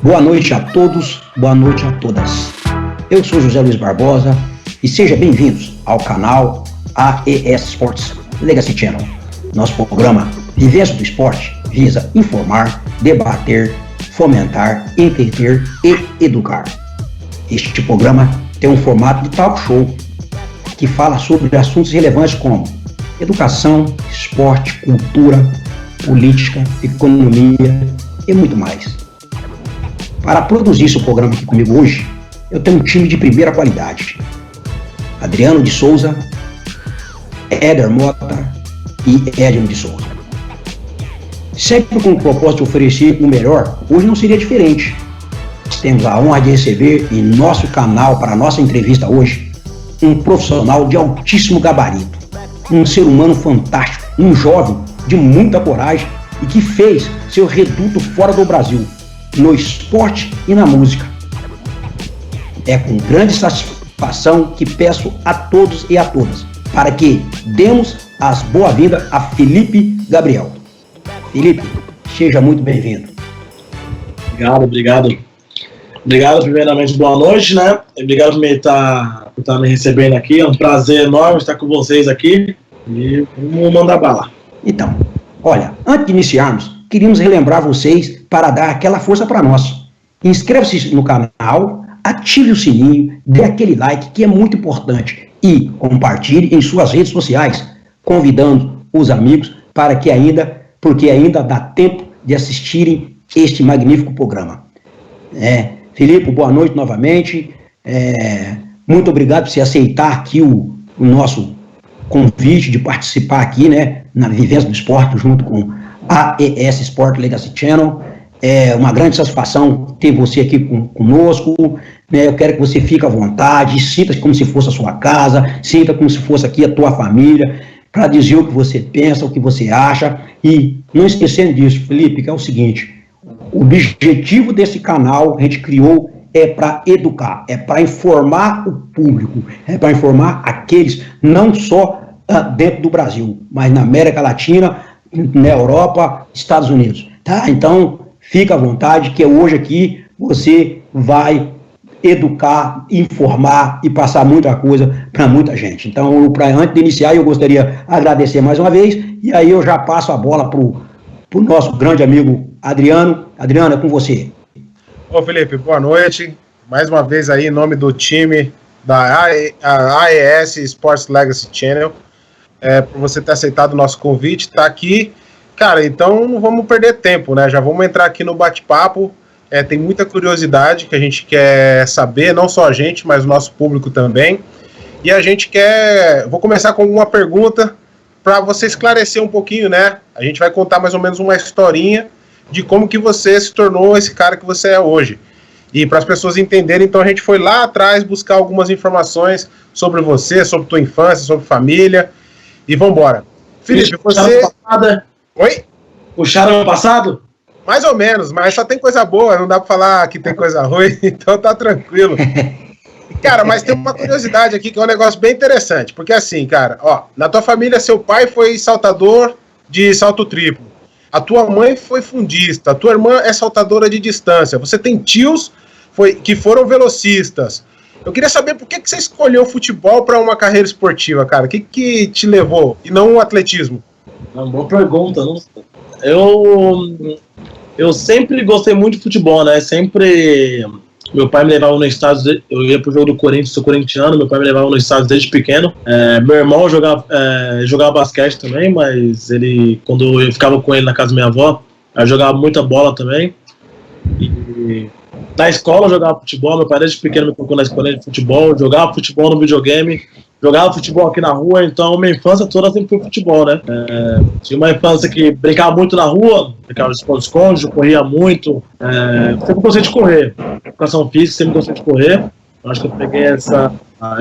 Boa noite a todos, boa noite a todas. Eu sou José Luiz Barbosa e sejam bem-vindos ao canal AES Sports Legacy Channel. Nosso programa Vivência do Esporte visa informar, debater, fomentar, entreter e educar. Este programa tem um formato de talk show que fala sobre assuntos relevantes como educação, esporte, cultura, política, economia e muito mais. Para produzir esse programa aqui comigo hoje, eu tenho um time de primeira qualidade. Adriano de Souza, Éder Mota e Edson de Souza. Sempre com o propósito de oferecer o melhor, hoje não seria diferente. Temos a honra de receber em nosso canal, para a nossa entrevista hoje, um profissional de altíssimo gabarito, um ser humano fantástico, um jovem de muita coragem e que fez seu reduto fora do Brasil, no esporte e na música. É com grande satisfação que peço a todos e a todas para que demos as boas-vindas a Felipe Gabriel. Felipe, seja muito bem-vindo. Obrigado. Obrigado, primeiramente, boa noite, né? Obrigado por estar me recebendo aqui. É um prazer enorme estar com vocês aqui. E vamos mandar bala. Então, olha, antes de iniciarmos, queríamos relembrar vocês para dar aquela força para nós. Inscreva-se no canal, ative o sininho, dê aquele like que é muito importante e compartilhe em suas redes sociais, convidando os amigos porque ainda dá tempo de assistirem este magnífico programa. Felipe, boa noite novamente. Muito obrigado por você aceitar aqui o nosso convite de participar aqui, né, na Vivência do Esporte junto com AES Sport Legacy Channel. É uma grande satisfação ter você aqui conosco, né? Eu quero que você fique à vontade, sinta como se fosse a sua casa, sinta como se fosse aqui a tua família, para dizer o que você pensa, o que você acha. E não esquecendo disso, Felipe, que é o seguinte: o objetivo desse canal, a gente criou, é para educar, é para informar o público, é para informar aqueles, não só dentro do Brasil, mas na América Latina, na Europa, Estados Unidos, tá? Então, fica à vontade, que hoje aqui você vai educar, informar e passar muita coisa para muita gente. Então, antes de iniciar, eu gostaria de agradecer mais uma vez, e aí eu já passo a bola para o nosso grande amigo Adriano. Adriano, é com você. Ô Felipe, boa noite. Mais uma vez aí em nome do time da AES Sports Legacy Channel, por você ter aceitado o nosso convite, tá aqui. Cara, então não vamos perder tempo, né? Já vamos entrar aqui no bate-papo. Tem muita curiosidade que a gente quer saber, não só a gente, mas o nosso público também. E a gente vou começar com uma pergunta para você esclarecer um pouquinho, né? A gente vai contar mais ou menos uma historinha de como que você se tornou esse cara que você é hoje. E para as pessoas entenderem, então a gente foi lá atrás buscar algumas informações sobre você, sobre tua infância, sobre família. E vambora. Felipe, você... Oi? Puxaram no passado? Mais ou menos, mas só tem coisa boa, não dá pra falar que tem coisa ruim, então tá tranquilo. Cara, mas tem uma curiosidade aqui que é um negócio bem interessante, porque assim, cara, ó, na tua família seu pai foi saltador de salto triplo, a tua mãe foi fundista, a tua irmã é saltadora de distância, você tem tios que foram velocistas. Eu queria saber por que você escolheu o futebol para uma carreira esportiva, cara, o que te levou, e não o atletismo? Uma boa pergunta, não sei. Eu sempre gostei muito de futebol, né? Sempre. Meu pai me levava no estádio. Eu ia pro jogo do Corinthians, sou corintiano. Meu pai me levava no estádio desde pequeno. Meu irmão jogava basquete também, mas quando eu ficava com ele na casa da minha avó, eu jogava muita bola também. E na escola eu jogava futebol. Meu pai desde pequeno me colocou na escola de futebol. Jogava futebol no videogame. Jogava futebol aqui na rua, então minha infância toda sempre foi futebol, né? Tinha uma infância que brincava muito na rua, brincava de esconde-esconde, corria muito. Sempre gostei de correr. Educação física, sempre gostei de correr. Acho que eu peguei essa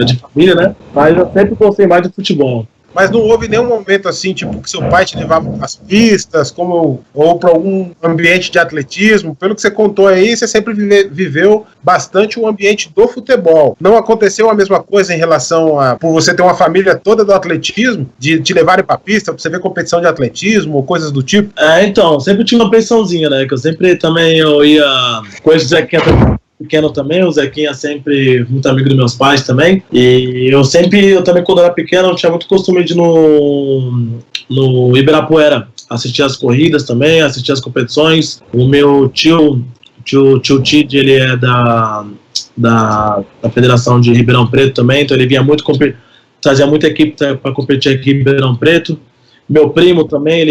de família, né? Mas eu sempre gostei mais de futebol. mas não houve nenhum momento assim, tipo, que seu pai te levava para as pistas, ou para algum ambiente de atletismo. Pelo que você contou aí, você sempre viveu bastante o ambiente do futebol. Não aconteceu a mesma coisa em relação a, por você ter uma família toda do atletismo, de te levarem para a pista, para você ver competição de atletismo ou coisas do tipo? Então, sempre tinha uma pensãozinha, né? Que eu sempre também eu ia com esse Zequinha pequeno também, o Zequinha sempre muito amigo dos meus pais também, e eu também quando era pequeno, eu tinha muito costume de ir no Ibirapuera, assistir as corridas também, assistir as competições. O meu tio Tid, ele é da Federação de Ribeirão Preto também, então ele vinha muito trazia muita equipe para competir aqui em Ribeirão Preto. Meu primo também,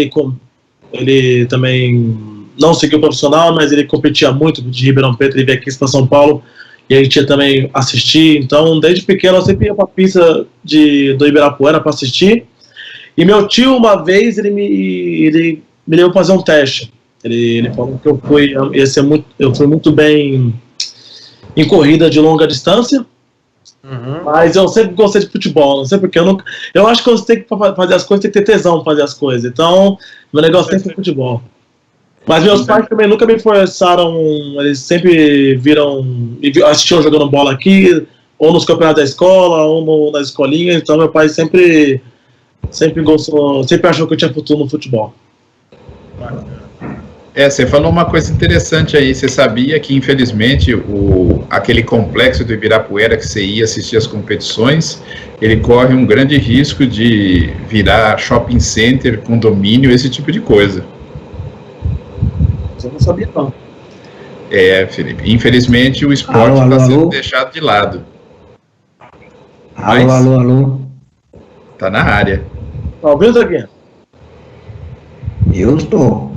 ele também não seguiu profissional, mas ele competia muito de Ribeirão Preto, ele veio aqui para São Paulo e a gente ia também assistir. Então, desde pequeno, eu sempre ia para a pista do Ibirapuera para assistir. E meu tio, uma vez, ele me levou fazer um teste. Ele falou que eu fui muito bem em corrida de longa distância. Uhum. Mas eu sempre gostei de futebol, não sei porque. Eu acho que você tem que fazer as coisas, tem que ter tesão para fazer as coisas. Então, meu negócio tem que ser futebol. Mas meus pais também nunca me forçaram, eles sempre assistiam jogando bola aqui, ou nos campeonatos da escola, ou nas escolinhas. Então, meu pai sempre gostou, sempre achou que eu tinha futuro no futebol. Você falou uma coisa interessante aí. Você sabia que, infelizmente, aquele complexo do Ibirapuera que você ia assistir as competições, ele corre um grande risco de virar shopping center, condomínio, esse tipo de coisa. Eu não sabia, não. Felipe. Infelizmente, o esporte está sendo deixado de lado. Alô. Tá na área. Tá ouvindo, Zaguinha? Eu estou.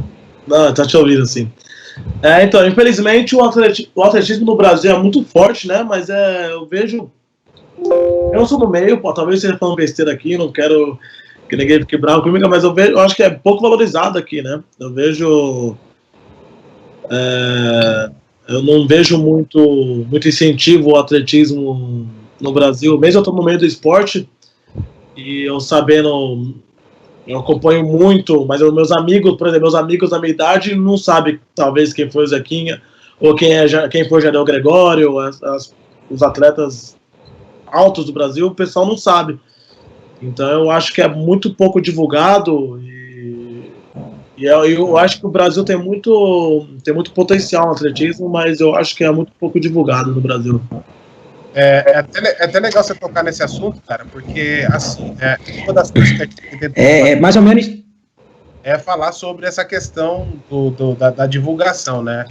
Não, tá te ouvindo, sim. Então, infelizmente, o atletismo no Brasil é muito forte, né? Mas eu vejo... Eu não sou do meio, talvez você falando besteira aqui, não quero que ninguém fique bravo comigo, mas eu acho que é pouco valorizado aqui, né? Eu vejo... eu não vejo muito incentivo ao atletismo no Brasil, mesmo eu estou no meio do esporte e eu acompanho muito, mas meus amigos, por exemplo, meus amigos da minha idade não sabem talvez quem foi o Zequinha ou quem foi o Jardel Gregório, os atletas altos do Brasil, o pessoal não sabe. Então eu acho que é muito pouco divulgado e eu acho que o Brasil tem muito potencial no atletismo, mas eu acho que é muito pouco divulgado no Brasil. É até legal você tocar nesse assunto, cara, porque, assim, uma das coisas que a gente tem que mais ou menos... é falar sobre essa questão da divulgação, né?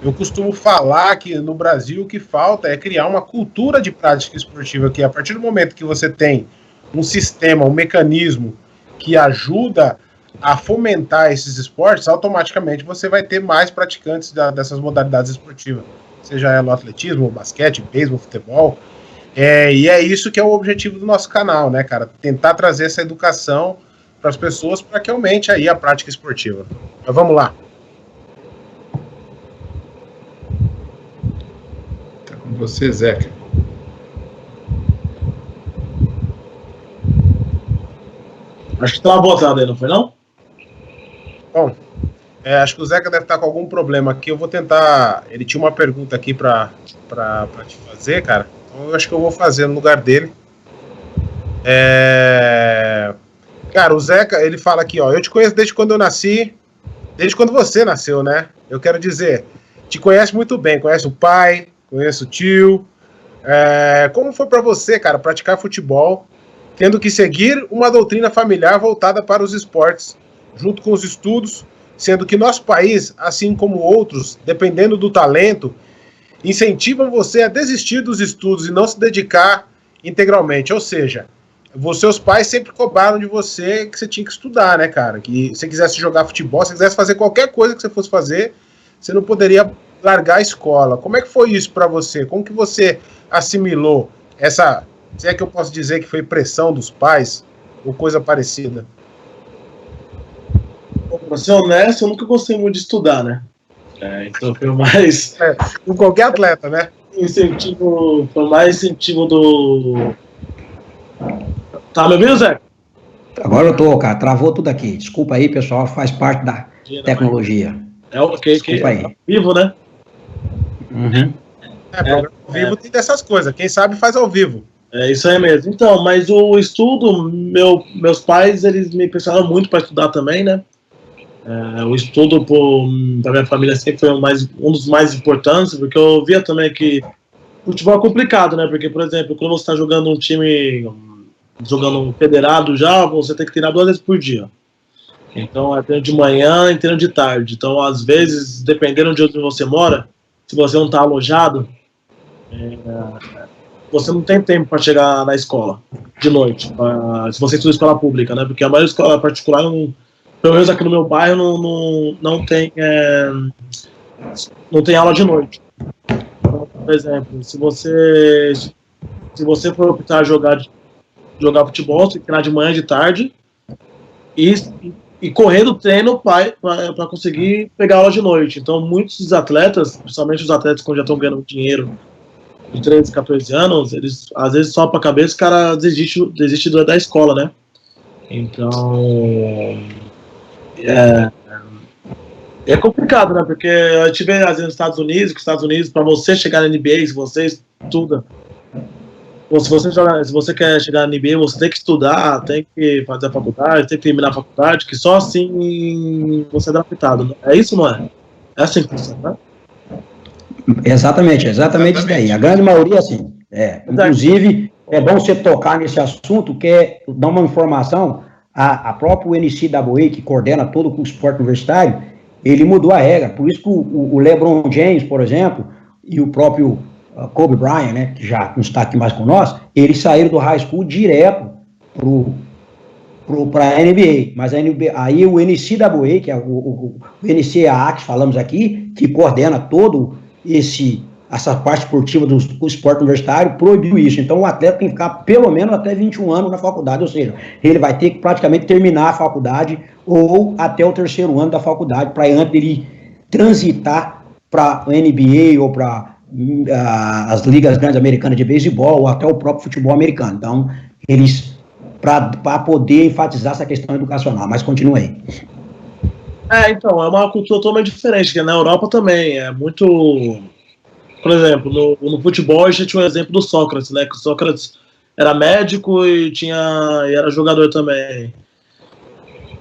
Eu costumo falar que no Brasil o que falta é criar uma cultura de prática esportiva, que a partir do momento que você tem um sistema, um mecanismo que ajuda a fomentar esses esportes, automaticamente você vai ter mais praticantes dessas modalidades esportivas, seja ela atletismo, basquete, beisebol, futebol, e é isso que é o objetivo do nosso canal, né, cara? Tentar trazer essa educação para as pessoas para que aumente aí a prática esportiva. Mas vamos lá. Tá com você, Zeca. Acho que tá uma botada aí, não foi não? Bom, acho que o Zeca deve estar com algum problema aqui. Eu vou tentar. Ele tinha uma pergunta aqui para te fazer, cara. Então eu acho que eu vou fazer no lugar dele. Cara, o Zeca, ele fala aqui, ó. Eu te conheço desde quando eu nasci, desde quando você nasceu, né? Eu quero dizer, te conhece muito bem. Conhece o pai, conhece o tio. Como foi para você, cara, praticar futebol, tendo que seguir uma doutrina familiar voltada para os esportes, junto com os estudos, sendo que nosso país, assim como outros, dependendo do talento, incentivam você a desistir dos estudos e não se dedicar integralmente. Ou seja, seus pais sempre cobraram de você que você tinha que estudar, né, cara? Que se você quisesse jogar futebol, se você quisesse fazer qualquer coisa que você fosse fazer, você não poderia largar a escola. Como é que foi isso para você? Como que você assimilou essa, se é que eu posso dizer que foi pressão dos pais ou coisa parecida? Pra ser honesto, eu nunca gostei muito de estudar, né? Então foi mais... com qualquer atleta, né? Foi mais incentivo do... Tá me ouvindo, Zé? Agora eu tô, cara, travou tudo aqui. Desculpa aí, pessoal, faz parte da tecnologia. É o que aí. Vivo, né? Uhum. Programa ao vivo tem dessas coisas. Quem sabe faz ao vivo. É isso aí mesmo. Então, mas o estudo, meus pais, eles me pressionaram muito para estudar também, né? O estudo para minha família sempre foi um dos mais importantes, porque eu via também que futebol é complicado, né? Porque, por exemplo, quando você está jogando um time, jogando um federado já, você tem que treinar 2 vezes por dia. Então, é treino de manhã e treino de tarde. Então, às vezes, dependendo de onde você mora, se você não está alojado, você não tem tempo para chegar na escola de noite, se você estuda escola pública, né? Porque a maioria da escola particular, pelo menos aqui no meu bairro, não tem aula de noite. Então, por exemplo, se você for optar jogar futebol, você tem que treinar de manhã e de tarde e correr do treino para conseguir pegar aula de noite. Então, muitos dos atletas, principalmente os atletas que já estão ganhando dinheiro de 13, 14 anos, eles às vezes só para a cabeça o cara desiste da escola, né? Então é complicado, né? Porque a gente vê às vezes nos Estados Unidos, para você chegar na NBA, se você estuda, ou se você quer chegar na NBA, você tem que estudar, tem que fazer a faculdade, tem que terminar a faculdade, que só assim você é adaptado, né? É isso, não é? É assim que funciona, né? Exatamente isso daí. A grande maioria, assim. Inclusive, é bom você tocar nesse assunto, que é dar uma informação. A própria NCAA, que coordena todo o esporte universitário, ele mudou a regra. Por isso que o LeBron James, por exemplo, e o próprio Kobe Bryant, né, que já não está aqui mais com nós, eles saíram do high school direto para a NBA. Mas aí o NCAA, que é o NCAA que falamos aqui, que coordena todo essa parte esportiva do esporte universitário, proibiu isso. Então, o atleta tem que ficar pelo menos até 21 anos na faculdade, ou seja, ele vai ter que praticamente terminar a faculdade ou até o 3º ano da faculdade, para antes ele transitar para a NBA ou para as ligas grandes americanas de beisebol ou até o próprio futebol americano. Então, eles, para poder enfatizar essa questão educacional, mas continue aí. Então, é uma cultura totalmente diferente, que na Europa também é muito... Por exemplo, no futebol a gente tinha um exemplo do Sócrates, né? Que o Sócrates era médico e era jogador também.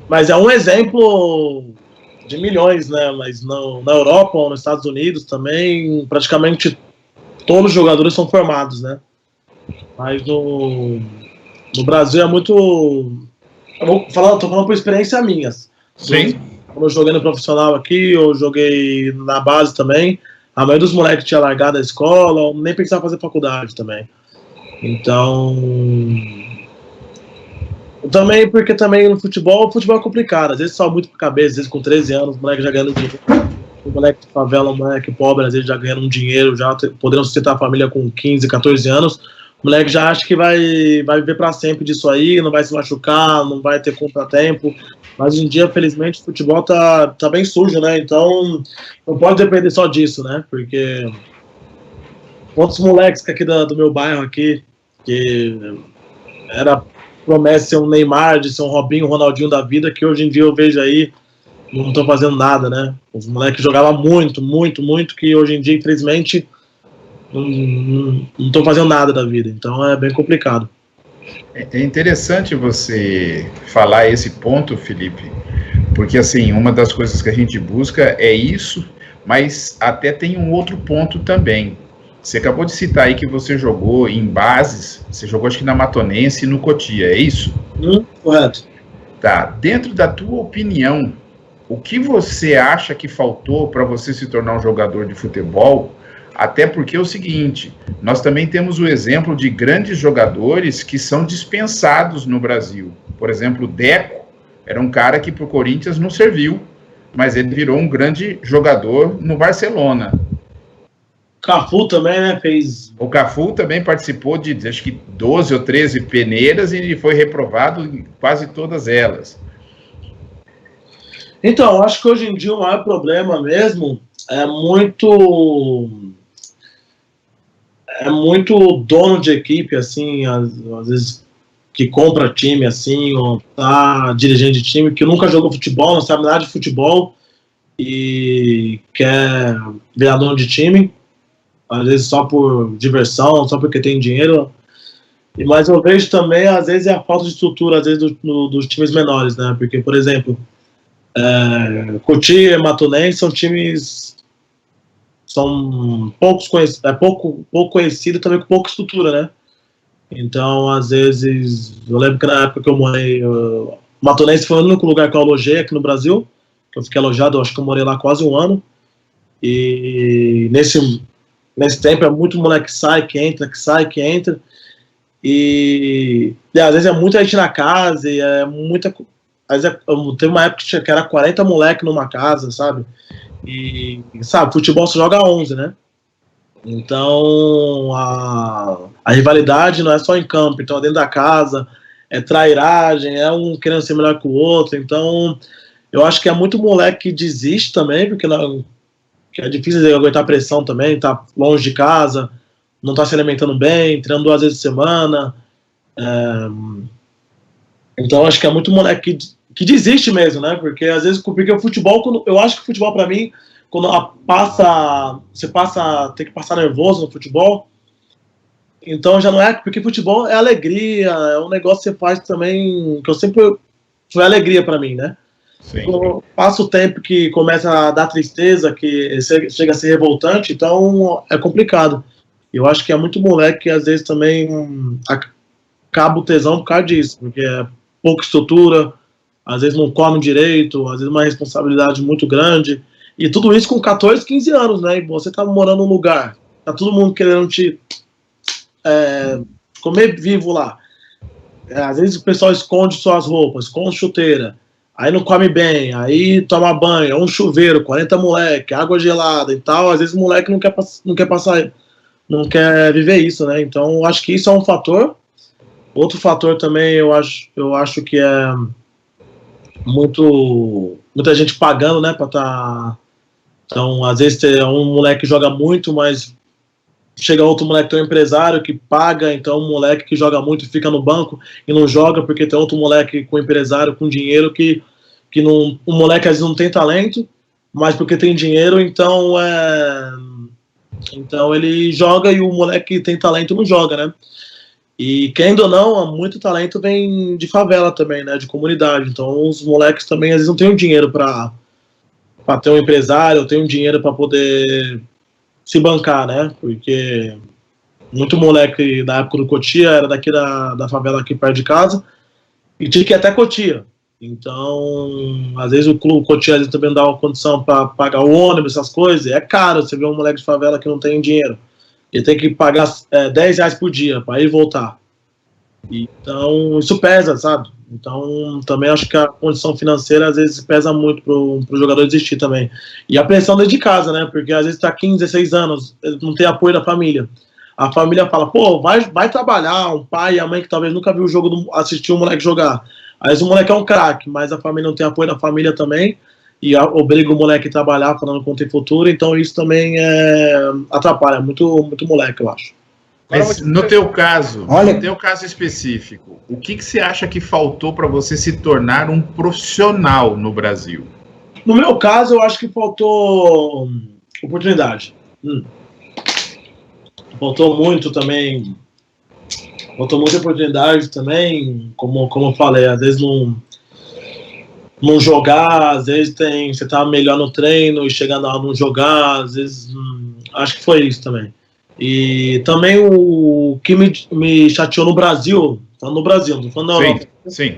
Mas é um exemplo de milhões, né? Mas na Europa ou nos Estados Unidos também, praticamente todos os jogadores são formados, né? Mas no Brasil é muito... Tô falando por experiência minha. Sim. Quando eu joguei no profissional aqui, eu joguei na base também, a maioria dos moleques tinha largado a escola, nem pensava em fazer faculdade também. Então... Também porque também no futebol, o futebol é complicado, às vezes só muito pra cabeça, às vezes com 13 anos, o moleque já ganhando dinheiro. O moleque de favela, o moleque pobre, às vezes já ganhando um dinheiro, já podendo sustentar a família com 15, 14 anos, o moleque já acha que vai viver pra sempre disso aí, não vai se machucar, não vai ter contratempo. Mas hoje em dia, felizmente, o futebol tá bem sujo, né? Então, não pode depender só disso, né? Porque quantos moleques aqui do meu bairro aqui, que era promessa de ser um Neymar, de ser um Robinho, um Ronaldinho da vida, que hoje em dia eu vejo aí, não estão fazendo nada, né? Os moleques jogavam muito, muito, muito, que hoje em dia, infelizmente, não estão fazendo nada da vida. Então, é bem complicado. É interessante você falar esse ponto, Felipe, porque, assim, uma das coisas que a gente busca é isso, mas até tem um outro ponto também. Você acabou de citar aí que você jogou em bases, você jogou acho que na Matonense e no Cotia, é isso? Correto. Tá, dentro da tua opinião, o que você acha que faltou para você se tornar um jogador de futebol? Até porque é o seguinte, nós também temos o exemplo de grandes jogadores que são dispensados no Brasil. Por exemplo, o Deco era um cara que para o Corinthians não serviu, mas ele virou um grande jogador no Barcelona. Cafu também, né? O Cafu também participou de, acho que 12 ou 13 peneiras e foi reprovado em quase todas elas. Então, acho que hoje em dia o maior problema mesmo é muito dono de equipe, assim, às vezes que compra time, assim, ou tá dirigente de time, que nunca jogou futebol, não sabe nada de futebol e quer virar dono de time, às vezes só por diversão, só porque tem dinheiro. Mas eu vejo também, às vezes, a falta de estrutura, às vezes, dos times menores, né? Porque, por exemplo, Cotia e Matonense são times, são pouco conhecidos, também com pouca estrutura, né? Então, às vezes, eu lembro que na época que eu morei, Matonense foi o único lugar que eu alojei aqui no Brasil, que eu fiquei alojado, eu acho que eu morei lá quase um ano, e nesse tempo é muito moleque que sai, que entra, e às vezes é muita gente na casa, e é muita. Às vezes teve uma época que era 40 moleques numa casa, sabe? E, sabe, futebol se joga 11, né? Então, a rivalidade não é só em campo, então é dentro da casa, é trairagem, é um querendo ser melhor que o outro. Então, eu acho que é muito moleque que desiste também, porque que é difícil aguentar a pressão também, tá longe de casa, não tá se alimentando bem, treinando 2 vezes por semana. Então, acho que é muito moleque que desiste mesmo, né? Porque às vezes, porque o futebol, eu acho que o futebol, para mim, quando você tem que passar nervoso no futebol, então já não é, porque futebol é alegria, é um negócio que você faz também, que eu sempre, foi alegria para mim, né? Quando passa o tempo que começa a dar tristeza, que chega a ser revoltante, então é complicado. Eu acho que é muito moleque que às vezes também acaba o tesão por causa disso, porque é pouca estrutura, às vezes não come direito, às vezes uma responsabilidade muito grande, e tudo isso com 14, 15 anos, né? E você tá morando num lugar, tá todo mundo querendo te comer vivo lá. Às vezes o pessoal esconde suas roupas, esconde chuteira, aí não come bem, aí toma banho, é um chuveiro, 40 moleque, água gelada e tal. Às vezes o moleque não quer passar, não quer viver isso, né? Então eu acho que isso é um fator. Outro fator também eu acho que é muita gente pagando, né, para tá. Então às vezes tem um moleque que joga muito, mas chega outro moleque que é um empresário que paga, então um moleque que joga muito fica no banco e não joga porque tem outro moleque com empresário, com dinheiro, que não, o moleque às vezes não tem talento, mas porque tem dinheiro, então ele joga e o moleque que tem talento não joga, né? E querendo ou não, muito talento vem de favela também, né? De comunidade. Então os moleques também às vezes não têm o dinheiro para ter um empresário, tem um dinheiro para poder se bancar, né? Porque muito moleque da época do Cotia era daqui da favela aqui perto de casa e tinha que ir até Cotia. Então, às vezes o clube Cotia também não dá uma condição para pagar o ônibus, essas coisas. É caro você ver um moleque de favela que não tem dinheiro. Ele tem que pagar R$10 por dia para ir e voltar. Então, isso pesa, sabe? Então, também acho que a condição financeira às vezes pesa muito pro jogador desistir também. E a pressão dentro de casa, né? Porque às vezes tá 15, 16 anos, não tem apoio da família. A família fala, pô, vai trabalhar, um pai e a mãe que talvez nunca viu o jogo, assistiu o moleque jogar. Às vezes o moleque é um craque, mas a família não tem apoio da família também, e obriga o moleque a trabalhar falando que não tem futuro, então isso também atrapalha muito, muito moleque, eu acho. Mas no teu caso, no teu caso específico, o que você acha que faltou para você se tornar um profissional no Brasil? No meu caso, eu acho que faltou oportunidade. Faltou muito também. Faltou muita oportunidade também, como eu falei, às vezes não jogar, às vezes você tá melhor no treino e chega lá não jogar, às vezes acho que foi isso também. E também o que me chateou no Brasil, falando no Brasil, não falando na Europa. Sim.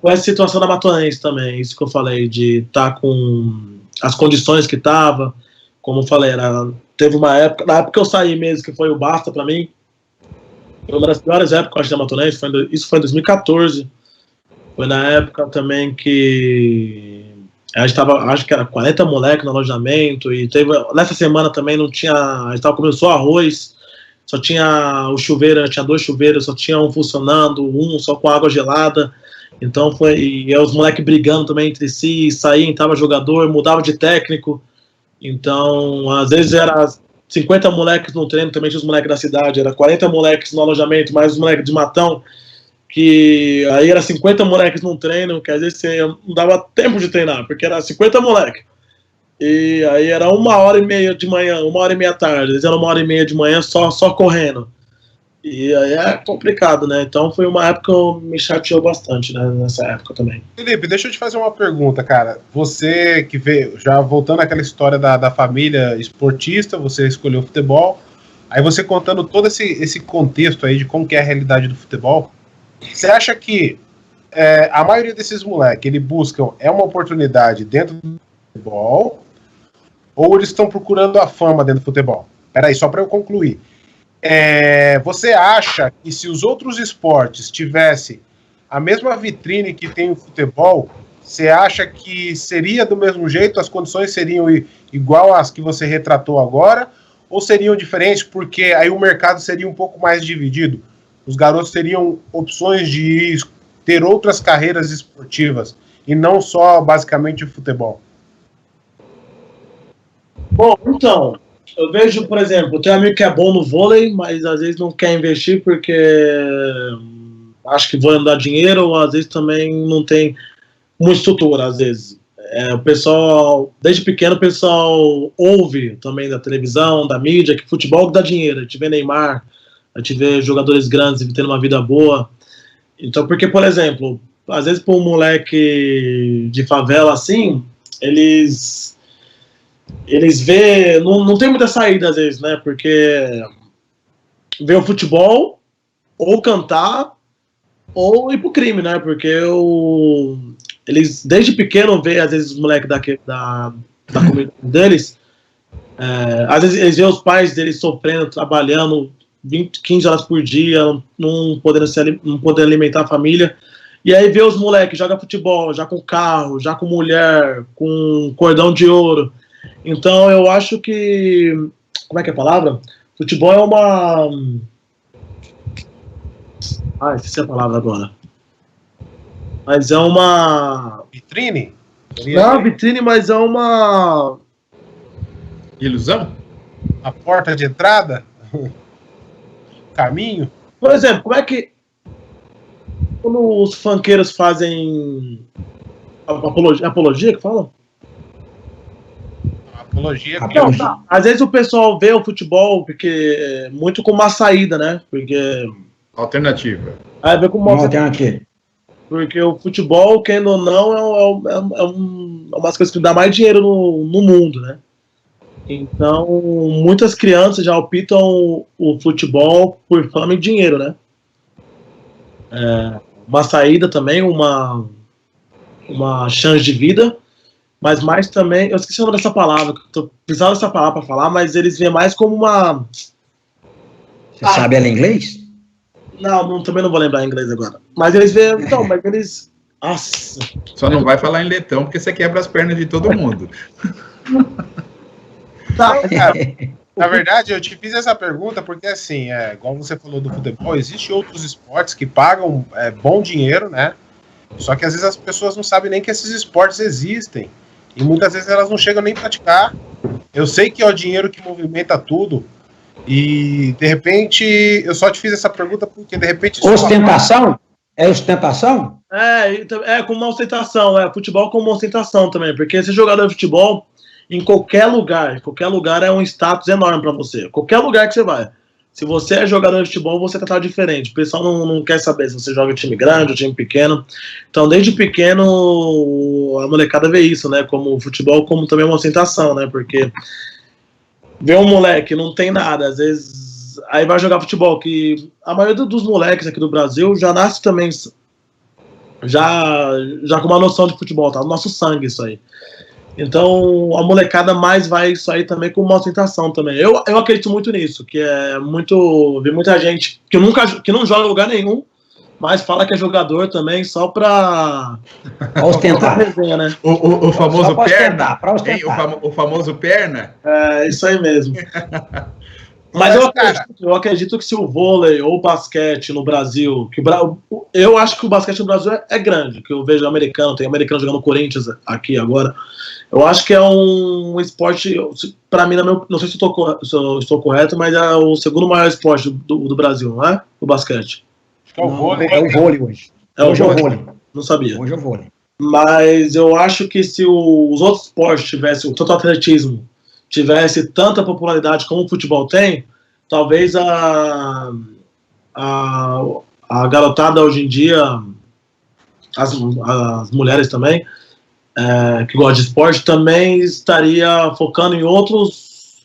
Foi essa situação da Matonense também, isso que eu falei, de estar com as condições que estava, como eu falei, teve uma época, na época que eu saí mesmo, que foi o basta para mim, foi uma das piores épocas, acho, da Matonense, isso foi em 2014, foi na época também que a gente tava, acho que era 40 moleques no alojamento, e nessa semana também não tinha, a gente tava comendo só arroz, só tinha o chuveiro, tinha 2 chuveiros, só tinha um funcionando, um só com água gelada, então e os moleques brigando também entre si, saíam, tava jogador, mudava de técnico, então às vezes era 50 moleques no treino, também tinha os moleques da cidade, era 40 moleques no alojamento, mais os moleques de Matão, que aí era 50 moleques num treino, que às vezes você não dava tempo de treinar, porque era 50 moleques. E aí era 1h30 de manhã, 1h30 à tarde, às vezes era 1h30 de manhã só correndo. E aí é complicado, né? Então foi uma época que me chateou bastante, né? Nessa época também. Felipe, deixa eu te fazer uma pergunta, cara. Você que veio, já voltando àquela história da família esportista, você escolheu o futebol, aí você contando todo esse contexto aí de como que é a realidade do futebol, você acha que a maioria desses moleques, eles buscam uma oportunidade dentro do futebol, ou eles estão procurando a fama dentro do futebol? Peraí, só para eu concluir. Você acha que se os outros esportes tivessem a mesma vitrine que tem o futebol, você acha que seria do mesmo jeito, as condições seriam igual às que você retratou agora, ou seriam diferentes porque aí o mercado seria um pouco mais dividido? Os garotos teriam opções de ter outras carreiras esportivas e não só basicamente o futebol? Bom, então, eu vejo, por exemplo, tem um amigo que é bom no vôlei, mas às vezes não quer investir porque acho que vôlei não dá dinheiro, ou às vezes também não tem muita estrutura, às vezes. O pessoal, desde pequeno, o pessoal ouve também da televisão, da mídia, que futebol dá dinheiro. A gente vê Neymar, a gente vê jogadores grandes tendo uma vida boa. Então, porque, por exemplo, às vezes para um moleque de favela assim, eles vê, não tem muita saída às vezes, né? Porque vê o futebol, ou cantar, ou ir pro crime, né? Porque eles desde pequeno vê às vezes os moleques da comunidade deles, às vezes eles vê os pais deles sofrendo, trabalhando 15 horas por dia, não podendo alimentar a família. E aí vê os moleques, joga futebol, já com carro, já com mulher, com cordão de ouro. Então eu acho que, como é que é a palavra? Futebol é uma... esqueci a palavra agora. Mas é uma... Vitrine? Não, vitrine, mas é uma... Ilusão? A porta de entrada? Caminho? Por exemplo, como é que quando os funkeiros fazem apologia que fala? Apologia. Não, tá. Às vezes o pessoal vê o futebol porque muito como uma saída, né? Porque Alternativa. aí vê como Uma alternativa. porque o futebol, querendo ou não, é uma das coisas que dá mais dinheiro no mundo, né? Então, muitas crianças já optam o futebol por fama e dinheiro, né? Uma saída também, uma chance de vida, mas mais também, eu esqueci o nome dessa palavra, tô precisando dessa palavra para falar, mas eles veem mais como uma... Você sabe ela em inglês? Não, também não vou lembrar em inglês agora. Mas eles veem, então, mas eles... Nossa. Só não vai falar em letão, porque você quebra as pernas de todo mundo. Tá. Cara, na verdade, eu te fiz essa pergunta porque, assim, igual você falou do futebol, existem outros esportes que pagam bom dinheiro, né? Só que às vezes as pessoas não sabem nem que esses esportes existem. E muitas vezes elas não chegam nem a praticar. Eu sei que é o dinheiro que movimenta tudo. E, de repente, eu só te fiz essa pergunta porque, de repente... Ostentação? É ostentação? É como uma ostentação, futebol como uma ostentação também, porque esse jogador de futebol, em qualquer lugar é um status enorme para você, qualquer lugar que você vai. Se você é jogador de futebol, você é tratado diferente, o pessoal não quer saber se você joga em time grande ou time pequeno. Então, desde pequeno, a molecada vê isso, né, como o futebol, como também uma ostentação, né, porque vê um moleque, não tem nada, às vezes, aí vai jogar futebol, que a maioria dos moleques aqui do Brasil já nasce também já com uma noção de futebol, tá no nosso sangue isso aí. Então a molecada mais vai isso aí também com uma ostentação também. Eu acredito muito nisso, que vi muita gente que não joga em lugar nenhum, mas fala que é jogador também só pra ostentar. Resenha, né? O famoso perna. Ostentar. O famoso perna. É isso aí mesmo. Mas eu acredito que se o vôlei ou o basquete no Brasil, eu acho que o basquete no Brasil é grande, que eu vejo tem americano jogando Corinthians aqui agora. Eu acho que é um esporte, para mim, não sei se eu estou correto, mas é o segundo maior esporte do Brasil, não é? O basquete. que é o vôlei. É o vôlei hoje. Hoje é o vôlei. Não sabia. Hoje é o vôlei. Mas eu acho que se os outros esportes tivessem, tanto o atletismo, tivesse tanta popularidade como o futebol tem, talvez a garotada hoje em dia, as mulheres também, que gostam de esporte, também estaria focando em outros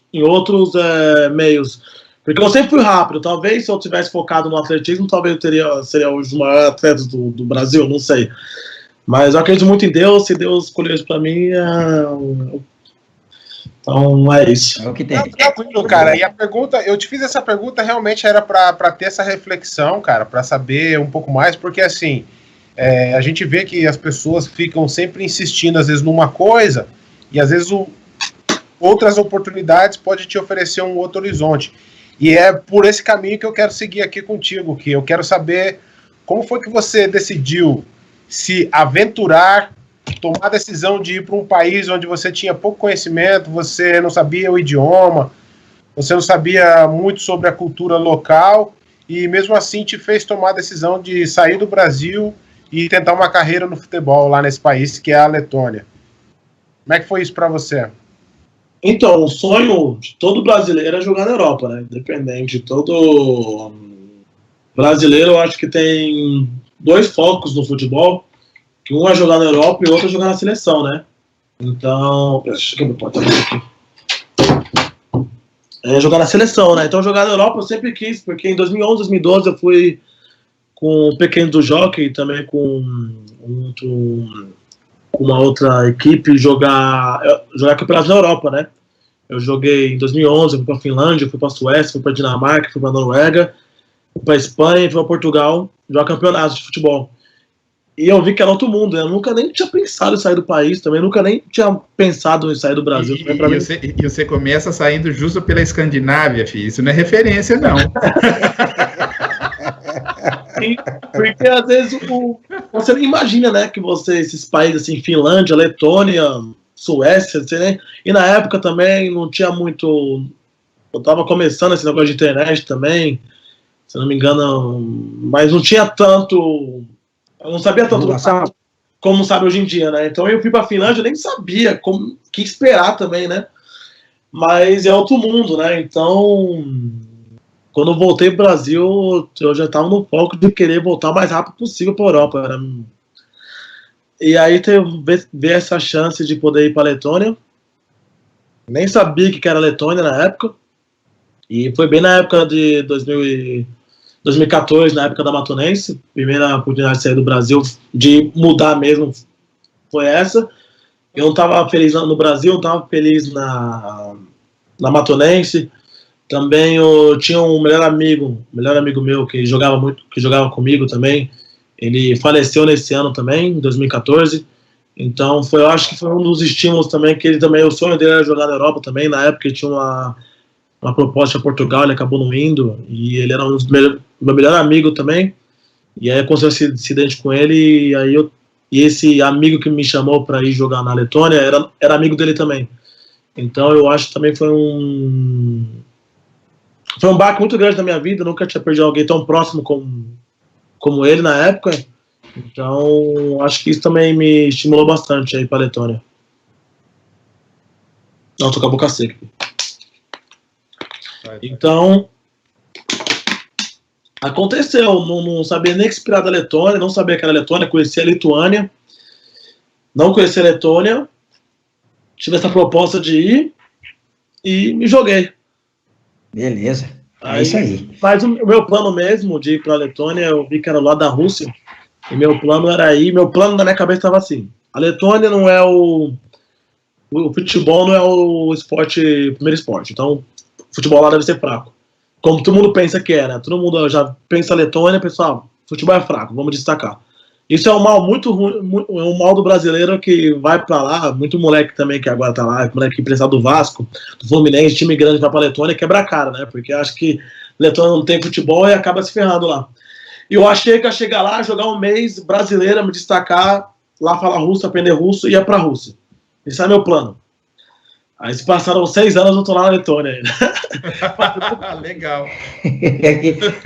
meios. Porque eu sempre fui rápido. Talvez se eu tivesse focado no atletismo, talvez eu seria hoje o maior atleta do Brasil, não sei. Mas eu acredito muito em Deus. Se Deus escolheu isso pra mim, então é isso. É o que tem. Tranquilo, cara. E a pergunta, eu te fiz essa pergunta, realmente era para ter essa reflexão, cara, para saber um pouco mais, porque assim, a gente vê que as pessoas ficam sempre insistindo, às vezes, numa coisa, e às vezes outras oportunidades podem te oferecer um outro horizonte. E é por esse caminho que eu quero seguir aqui contigo, que eu quero saber como foi que você decidiu se aventurar, tomar a decisão de ir para um país onde você tinha pouco conhecimento, você não sabia o idioma, você não sabia muito sobre a cultura local, e mesmo assim te fez tomar a decisão de sair do Brasil e tentar uma carreira no futebol lá nesse país, que é a Letônia. Como é que foi isso para você? Então, o sonho de todo brasileiro é jogar na Europa, né? Independente de todo brasileiro, eu acho que tem 2 focos no futebol, que um é jogar na Europa e o outro é jogar na seleção, né? Então, deixa eu botar aqui. É jogar na seleção, né? Então, jogar na Europa eu sempre quis, porque em 2011, 2012 eu fui com o Pequeno do Jockey, também com uma outra equipe, jogar campeonato na Europa, né? Eu joguei em 2011, fui para a Finlândia, fui para a Suécia, fui para a Dinamarca, fui para a Noruega, fui para a Espanha, fui para Portugal, jogar campeonatos de futebol. E eu vi que era outro mundo, né? Eu nunca nem tinha pensado em sair do país também, nunca nem tinha pensado em sair do Brasil. E você começa saindo justo pela Escandinávia, filho. Isso não é referência, não. Porque às vezes você nem imagina, né, que esses países assim, Finlândia, Letônia, Suécia, assim, né? E na época também não tinha muito. Eu tava começando esse negócio de internet também, se não me engano, mas não tinha tanto. Eu não sabia tanto como sabe hoje em dia, né? Então eu fui pra Finlândia, eu nem sabia o que esperar também, né? Mas é outro mundo, né? Então, quando eu voltei pro Brasil, eu já estava no foco de querer voltar o mais rápido possível para a Europa. E aí ver essa chance de poder ir para a Letônia. Nem sabia o que era Letônia na época. E foi bem na época de 2014, na época da Matonense. Primeira oportunidade de sair do Brasil, de mudar mesmo, foi essa. Eu não estava feliz no Brasil, não estava feliz na Matonense. Também eu tinha um melhor amigo meu que jogava comigo também. Ele faleceu nesse ano também, em 2014. Então eu acho que foi um dos estímulos também, que ele também, o sonho dele era jogar na Europa também. Na época ele tinha uma proposta a Portugal, ele acabou não indo, e ele era meu melhor amigo também. E aí eu consegui esse acidente com ele, e esse amigo que me chamou para ir jogar na Letônia era amigo dele também. Então eu acho que também foi um baque muito grande na minha vida. Eu nunca tinha perdido alguém tão próximo como ele na época. Então, acho que isso também me estimulou bastante aí para a Letônia. Não, tô com a boca seca. Então, aconteceu. Não sabia nem que esperar da Letônia, não sabia que era a Letônia, conhecia a Lituânia. Não conhecia a Letônia. Tive essa proposta de ir e me joguei. Beleza, é isso aí. Mas o meu plano mesmo de ir para a Letônia, eu vi que era lá da Rússia, e meu plano era ir, meu plano na minha cabeça estava assim, a Letônia não é o futebol não é o primeiro esporte, então o futebol lá deve ser fraco, como todo mundo pensa que é, né? Todo mundo já pensa Letônia, pessoal, futebol é fraco, vamos destacar. Isso é um mal muito ruim, é um mal do brasileiro que vai pra lá, muito moleque também que agora tá lá, moleque emprestado do Vasco, do Fluminense, time grande vai pra Letônia, quebra a cara, né? Porque acho que Letônia não tem futebol e acaba se ferrando lá. E eu achei que ia chegar lá, jogar um mês, brasileira, me destacar, lá falar russo, aprender russo e ia pra Rússia. Esse é meu plano. Aí se passaram 6 anos, eu tô lá na Letônia ainda. Legal.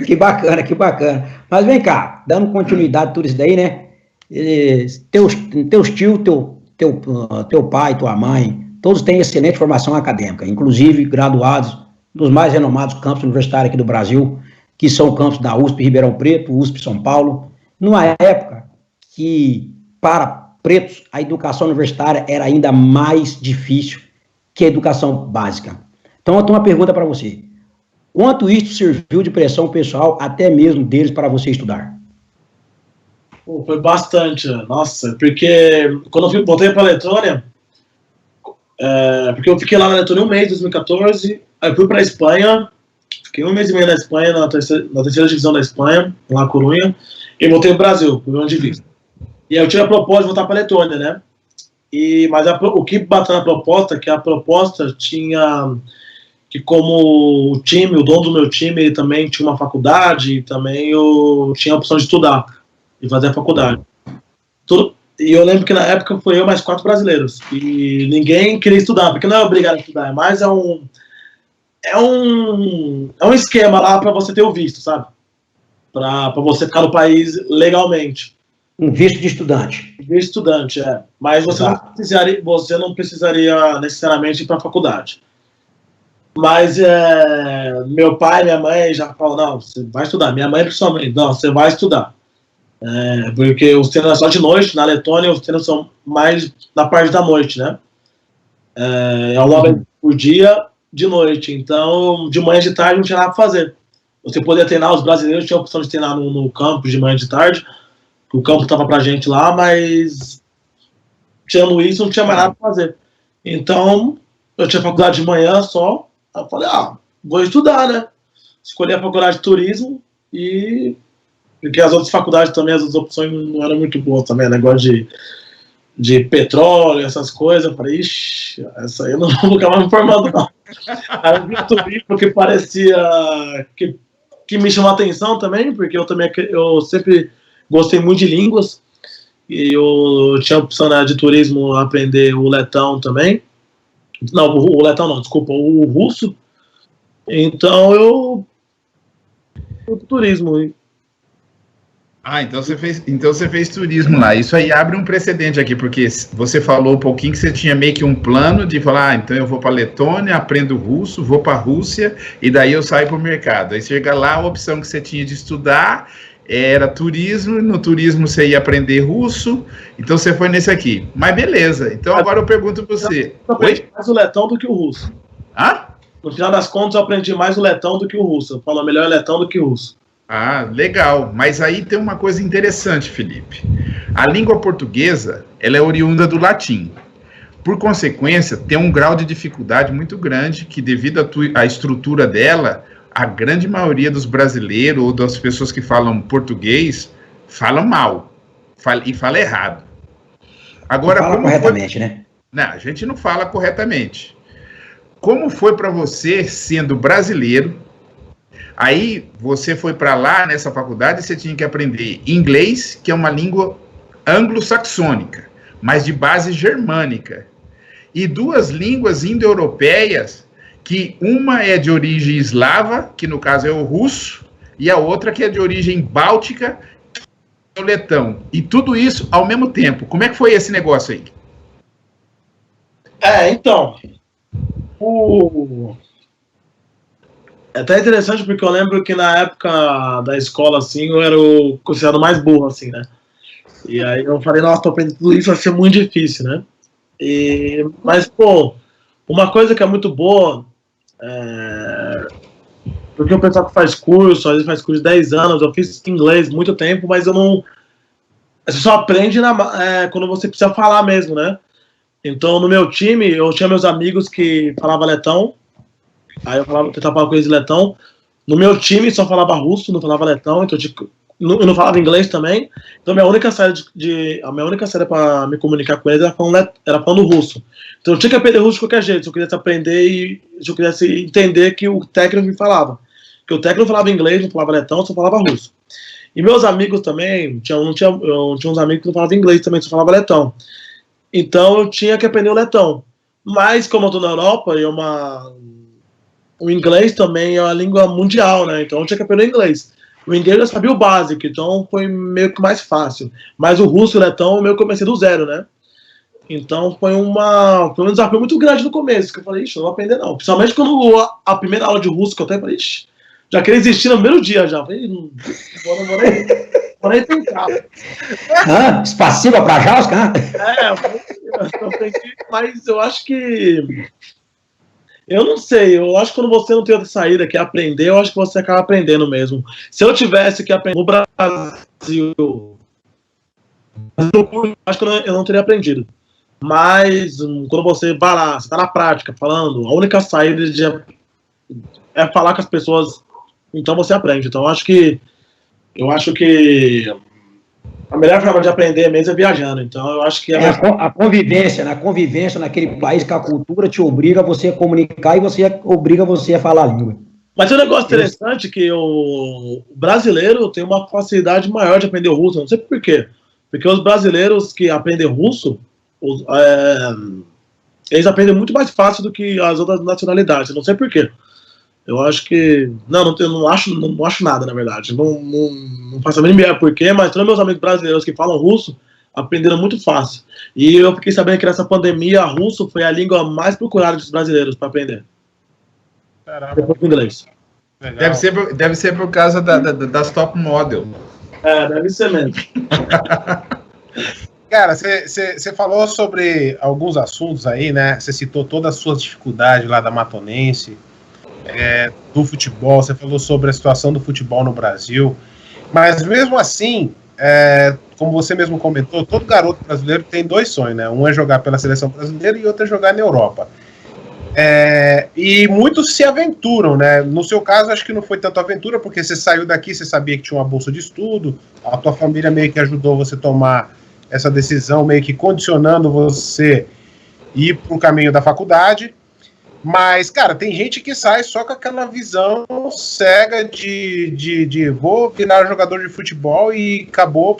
Que bacana, que bacana. Mas vem cá, dando continuidade a tudo isso daí, né? Teus tios, teu pai, tua mãe, todos têm excelente formação acadêmica, inclusive graduados dos mais renomados campos universitários aqui do Brasil, que são campos da USP Ribeirão Preto, USP São Paulo, numa época que, para pretos, a educação universitária era ainda mais difícil que a educação básica. Então, eu tenho uma pergunta para você. Quanto isso serviu de pressão pessoal, até mesmo deles, para você estudar? Pô, foi bastante, nossa, porque quando eu voltei para a Letônia, porque eu fiquei lá na Letônia um mês, em 2014, aí fui para a Espanha, fiquei um mês e meio na Espanha, na terceira divisão da Espanha, lá em Corunha, e voltei para o Brasil, por onde vim. E aí eu tive a proposta de voltar para a Letônia, né? Mas o que bateu na proposta é que a proposta tinha que, como o time, o dono do meu time, ele também tinha uma faculdade, e também eu tinha a opção de estudar e fazer a faculdade. E eu lembro que na época foi eu mais 4 brasileiros, e ninguém queria estudar, porque não é obrigado a estudar, mas é um esquema lá para você ter o visto, sabe? Para você ficar no país legalmente. Um visto de estudante. Visto de estudante, mas você não precisaria necessariamente ir para a faculdade. Mas meu pai e minha mãe já falam, não, você vai estudar. Minha mãe principalmente, não, você vai estudar. Porque os treinos são só de noite, na Letônia os treinos são mais na parte da noite, né? É uma vez por dia, de noite. Então, de manhã e de tarde não tinha nada para fazer. Você podia treinar, os brasileiros tinham a opção de treinar no campo de manhã e de tarde, o campo estava pra gente lá, mas tirando isso, não tinha mais nada para fazer. Então, eu tinha faculdade de manhã só, eu falei, vou estudar, né? Escolhi a faculdade de turismo, porque as outras faculdades também, as outras opções não eram muito boas também, negócio de petróleo, essas coisas. Eu falei, ixi, essa aí eu não vou acabar me formando, não. Aí eu vi o turismo, porque parecia que me chamou a atenção também, porque eu sempre gostei muito de línguas, e eu tinha a opção, né, de turismo, aprender o letão também. Não, o letão não, desculpa, o russo. Então eu turismo. Então você fez turismo lá. Isso aí abre um precedente aqui, porque você falou um pouquinho que você tinha meio que um plano de falar, então eu vou para a Letônia, aprendo russo, vou para a Rússia, e daí eu saio para o mercado. Aí chega lá, a opção que você tinha de estudar era turismo, no turismo você ia aprender russo, então você foi nesse aqui. Mas beleza, então agora eu pergunto para você. Eu aprendi mais o letão do que o russo. No final das contas, eu aprendi mais o letão do que o russo. Eu falo melhor letão do que o russo. Legal. Mas aí tem uma coisa interessante, Felipe. A língua portuguesa, ela é oriunda do latim. Por consequência, tem um grau de dificuldade muito grande que, devido à estrutura dela, a grande maioria dos brasileiros ou das pessoas que falam português falam mal e fala errado. Agora, não fala corretamente, né? Não, a gente não fala corretamente. Como foi para você, sendo brasileiro, aí você foi para lá, nessa faculdade, você tinha que aprender inglês, que é uma língua anglo-saxônica, mas de base germânica, e 2 línguas indo-europeias, que uma é de origem eslava, que no caso é o russo, e a outra que é de origem báltica, que é o letão. E tudo isso ao mesmo tempo. Como é que foi esse negócio aí? Então... É até interessante, porque eu lembro que na época da escola, assim, eu era o considerado mais burro, assim, né? E aí eu falei, nossa, tô aprendendo tudo isso, vai ser muito difícil, né? Mas, pô, uma coisa que é muito boa, porque o pessoal que faz curso, às vezes faz curso de 10 anos, eu fiz inglês muito tempo, mas eu não... Você só aprende quando você precisa falar mesmo, né? Então, no meu time, eu tinha meus amigos que falavam letão, aí eu tentava falar com eles letão. No meu time, só falava russo, não falava letão, então eu não falava inglês também. Então, a minha única saída para me comunicar com eles era falando russo. Então, eu tinha que aprender russo de qualquer jeito, se eu quisesse aprender e se eu quisesse entender que o técnico me falava. Porque o técnico não falava inglês, não falava letão, só falava russo. E meus amigos também, eu tinha uns amigos que não falavam inglês também, só falava letão. Então, eu tinha que aprender o letão. Mas como eu tô na Europa, o inglês também é uma língua mundial, né? Então eu tinha que aprender inglês. O inglês eu sabia o básico, então foi meio que mais fácil. Mas o russo e o letão eu meio que comecei do zero, né? Então foi um desafio muito grande no começo, que eu falei, ixi, eu não vou aprender não. Principalmente quando a primeira aula de russo que eu tenho, eu falei, ixi, já queria desistir no primeiro dia já. Eu falei, não vou nem tentar. Спасибо, пожалуйста. Eu aprendi, mas eu acho que... Eu não sei, eu acho que quando você não tem outra saída que é aprender, eu acho que você acaba aprendendo mesmo. Se eu tivesse que aprender no Brasil, eu acho que eu não teria aprendido. Mas quando você vai lá, você tá na prática falando, a única saída é falar com as pessoas, então você aprende. Então eu acho que a melhor forma de aprender mesmo é viajando. Então eu acho que a convivência, naquele país que a cultura te obriga a você a comunicar e obriga você a falar a língua. Mas tem um negócio interessante que o brasileiro tem uma facilidade maior de aprender o russo, não sei por quê. Porque os brasileiros que aprendem russo, eles aprendem muito mais fácil do que as outras nacionalidades, não sei por quê. Eu acho que... Não acho nada, na verdade. Não faço a mínima ideia por quê, mas todos meus amigos brasileiros que falam russo aprenderam muito fácil. E eu fiquei sabendo que nessa pandemia, russo foi a língua mais procurada dos brasileiros para aprender. Caramba. Depois do inglês. Deve ser por causa das top model. Deve ser mesmo. Cara, você falou sobre alguns assuntos aí, né? Você citou todas as suas dificuldades lá da Matonense, do futebol, você falou sobre a situação do futebol no Brasil, mas mesmo assim, como você mesmo comentou, todo garoto brasileiro tem dois sonhos, né? Um é jogar pela seleção brasileira e outro é jogar na Europa. E muitos se aventuram, né? No seu caso, acho que não foi tanto aventura, porque você saiu daqui, você sabia que tinha uma bolsa de estudo, a tua família meio que ajudou você a tomar essa decisão, meio que condicionando você ir para o caminho da faculdade. Mas, cara, tem gente que sai só com aquela visão cega de vou virar jogador de futebol e acabou,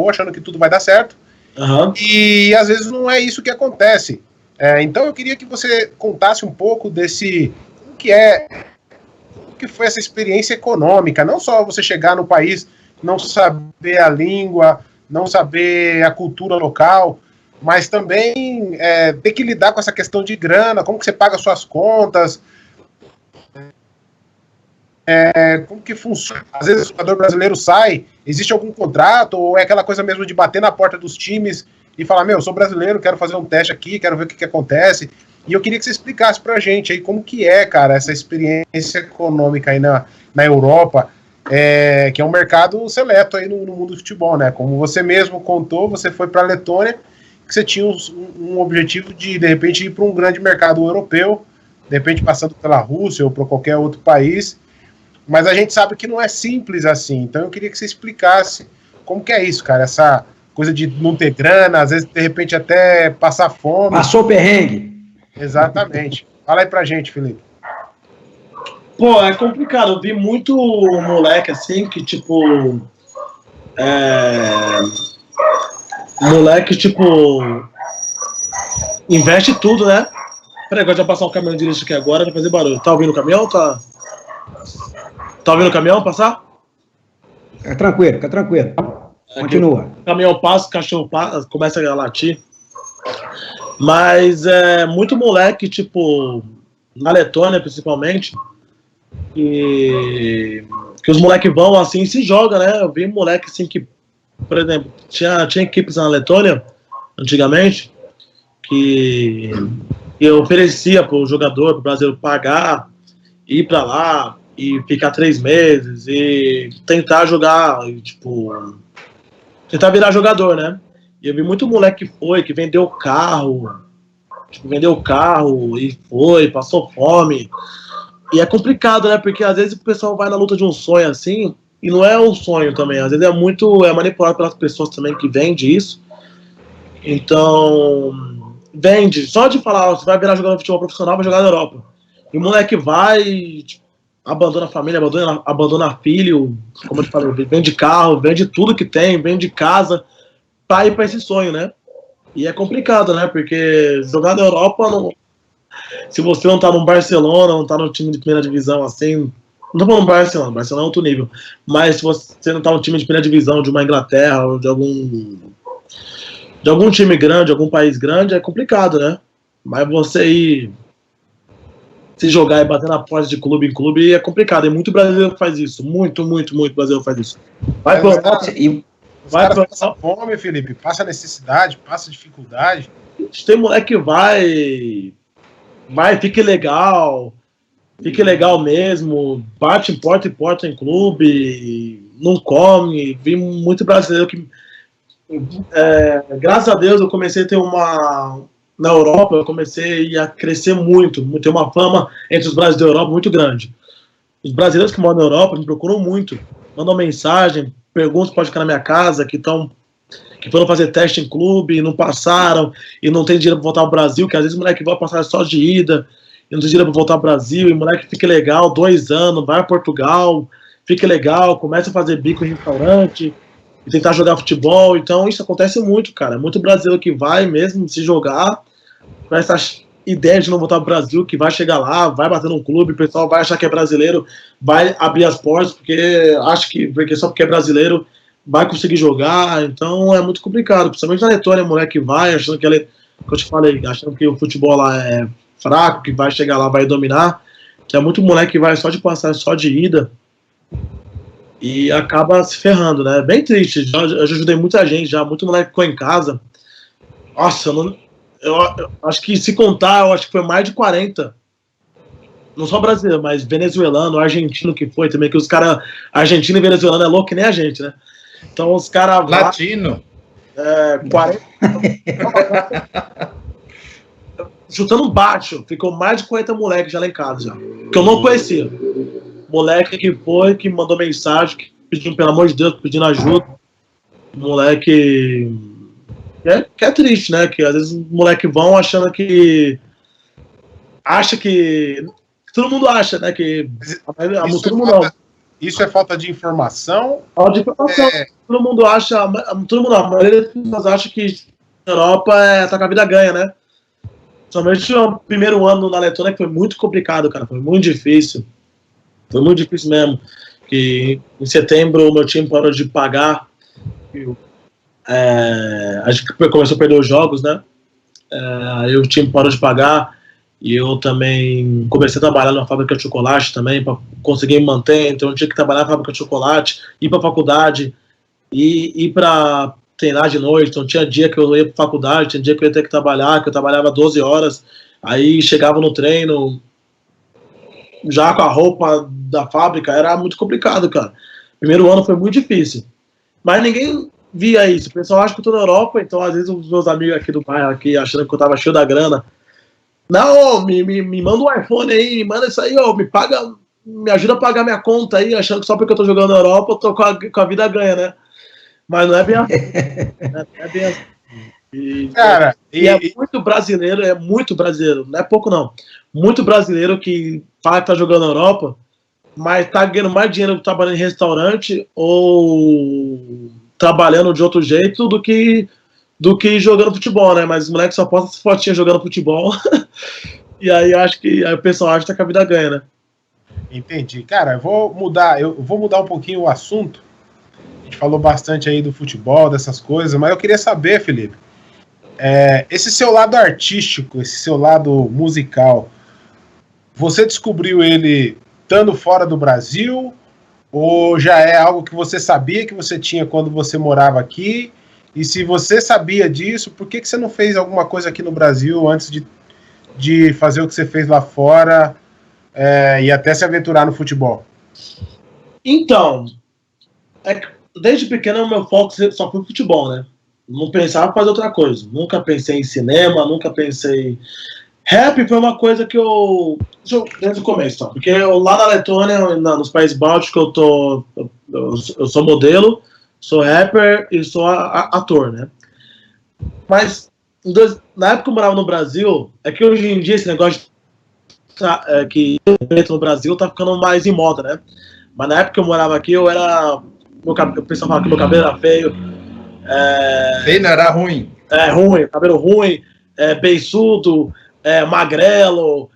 achando que tudo vai dar certo. Uhum. E às vezes não é isso que acontece. Então eu queria que você contasse um pouco desse... O que foi essa experiência econômica? Não só você chegar no país, não saber a língua, não saber a cultura local, mas também ter que lidar com essa questão de grana, como que você paga suas contas, como que funciona. Às vezes o jogador brasileiro sai, existe algum contrato, ou é aquela coisa mesmo de bater na porta dos times e falar, eu sou brasileiro, quero fazer um teste aqui, quero ver o que acontece. E eu queria que você explicasse pra gente aí como que cara, essa experiência econômica aí na Europa, que é um mercado seleto aí no mundo do futebol, né? Como você mesmo contou, você foi pra Letônia, que você tinha um objetivo de repente, ir para um grande mercado europeu, de repente passando pela Rússia ou por qualquer outro país, mas a gente sabe que não é simples assim, então eu queria que você explicasse como que é isso, cara, essa coisa de não ter grana, às vezes, de repente, até passar fome. Passou perrengue. Exatamente. Fala aí pra gente, Felipe. Pô, é complicado, eu vi muito moleque assim, que tipo... moleque, tipo, investe tudo, né? Peraí, agora já passar um caminhão de lixo aqui agora, vai fazer barulho. Tá ouvindo o caminhão? Tá ouvindo o caminhão passar? Fica tranquilo. Continua. O caminhão passa, o cachorro passa, começa a latir. Mas muito moleque, tipo, na Letônia principalmente, que os moleques vão assim e se jogam, né? Eu vi moleque assim que, por exemplo, tinha equipes na Letônia, antigamente, que eu oferecia para o jogador, para o brasileiro pagar, ir para lá e ficar 3 meses e tentar jogar, tipo, tentar virar jogador, né? E eu vi muito moleque que vendeu carro, e passou fome. E é complicado, né? Porque às vezes o pessoal vai na luta de um sonho assim, e não é um sonho também, às vezes é manipulado pelas pessoas também que vendem isso. Então, vende, só de falar, você vai virar jogador de futebol profissional, vai jogar na Europa. E o moleque vai, tipo, abandona a família, abandona filho, como eu te falei, vende carro, vende tudo que tem, vende casa, pra ir pra esse sonho, né? E é complicado, né? Porque jogar na Europa Se você não tá no Barcelona, não tá no time de primeira divisão, assim, não tô falando Barcelona é outro nível, mas se você não tá no time de primeira divisão de uma Inglaterra ou de algum time grande, algum país grande, é complicado, né? Mas você ir se jogar e bater na porta de clube em clube é complicado. E muito brasileiro faz isso. Muito brasileiro faz isso. Vai pra os caras passam fome, Felipe, passa necessidade, passa dificuldade. Tem moleque que vai, fique legal mesmo, bate em porta em clube, não come. Vi muito brasileiro que, graças a Deus, eu comecei a ter na Europa, eu comecei a crescer muito, ter uma fama entre os brasileiros da Europa muito grande. Os brasileiros que moram na Europa me procuram muito, mandam mensagem, perguntam se pode ficar na minha casa, que foram fazer teste em clube e não passaram, e não tem dinheiro para voltar ao Brasil, que às vezes o moleque vai passar só de ida, e não tem dinheiro para voltar ao Brasil, e o moleque fica legal, 2 anos, vai a Portugal, fica legal, começa a fazer bico em restaurante, e tentar jogar futebol. Então isso acontece muito, cara. Muito brasileiro que vai mesmo se jogar com essa ideia de não voltar pro Brasil, que vai chegar lá, vai bater num clube, o pessoal vai achar que é brasileiro, vai abrir as portas, porque acha que só porque é brasileiro vai conseguir jogar. Então é muito complicado, principalmente na Letônia, moleque vai achando que eu te falei, achando que o futebol lá é fraco, que vai chegar lá, vai dominar, que é muito moleque que vai só de passar, só de ida, e acaba se ferrando, né? Bem triste. Eu ajudei muita gente já, muito moleque ficou em casa. Nossa, eu acho que se contar, eu acho que foi mais de 40. Não só brasileiro, mas venezuelano, argentino que foi também, que os caras, argentino e venezuelano é louco que nem a gente, né? Então os caras... Latino. 40... Chutando baixo, ficou mais de 40 moleques já lá em casa, já. Que eu não conhecia. Moleque que foi, que mandou mensagem, pedindo, pelo amor de Deus, pedindo ajuda. Moleque que é triste, né? Que às vezes os moleques vão achando que... Acha que... Todo mundo acha, né? Que... todo mundo não. Isso é falta de informação? Falta de informação. Todo mundo acha... Todo mundo não. A maioria das pessoas acha que na Europa tá com a vida ganha, né? Somente o primeiro ano na Letônia que foi muito complicado, cara. Foi muito difícil. Foi muito difícil mesmo. Que em setembro o meu time parou de pagar. A gente começou a perder os jogos, né? Aí o time parou de pagar. E eu também comecei a trabalhar na fábrica de chocolate também, para conseguir me manter. Então eu tinha que trabalhar na fábrica de chocolate, ir para a faculdade, ir para treinar de noite. Então tinha dia que eu ia para faculdade, tinha dia que eu ia ter que trabalhar, que eu trabalhava 12 horas. Aí chegava no treino, já com a roupa da fábrica, era muito complicado, cara. Primeiro ano foi muito difícil. Mas ninguém via isso. O pessoal acha que eu tô na Europa, então às vezes os meus amigos aqui do bairro, aqui, achando que eu tava cheio da grana, não, me manda um iPhone aí, me manda isso aí, me ajuda a pagar minha conta aí, achando que só porque eu tô jogando na Europa eu tô com a vida ganha, né? Mas não é bem assim. Não é bem assim. Cara, é muito brasileiro, não é pouco não, muito brasileiro que fala que tá jogando na Europa, mas tá ganhando mais dinheiro trabalhando em restaurante ou trabalhando de outro jeito do que jogando futebol, né? Mas os moleques só postam essa fotinha jogando futebol. E aí acho que aí o pessoal acha que a vida ganha, né? Entendi. Cara, eu vou mudar um pouquinho o assunto. A gente falou bastante aí do futebol, dessas coisas, mas eu queria saber, Felipe, esse seu lado artístico, esse seu lado musical, você descobriu ele estando fora do Brasil, ou já é algo que você sabia que você tinha quando você morava aqui? E se você sabia disso, por que você não fez alguma coisa aqui no Brasil antes de fazer o que você fez lá fora e até se aventurar no futebol? Então, desde pequeno o meu foco só foi futebol, né? Não pensava em fazer outra coisa. Nunca pensei em cinema, nunca pensei... Rap foi uma coisa que desde o começo, tá? Porque lá na Letônia, nos países bálticos, eu sou modelo, sou rapper e sou ator, né? Mas na época que eu morava no Brasil, é que hoje em dia esse negócio que no Brasil tá ficando mais em moda, né? Mas na época que eu morava aqui, o pessoal falava que meu cabelo era feio. Feio não era ruim. Ruim, cabelo ruim, beiçudo, magrelo.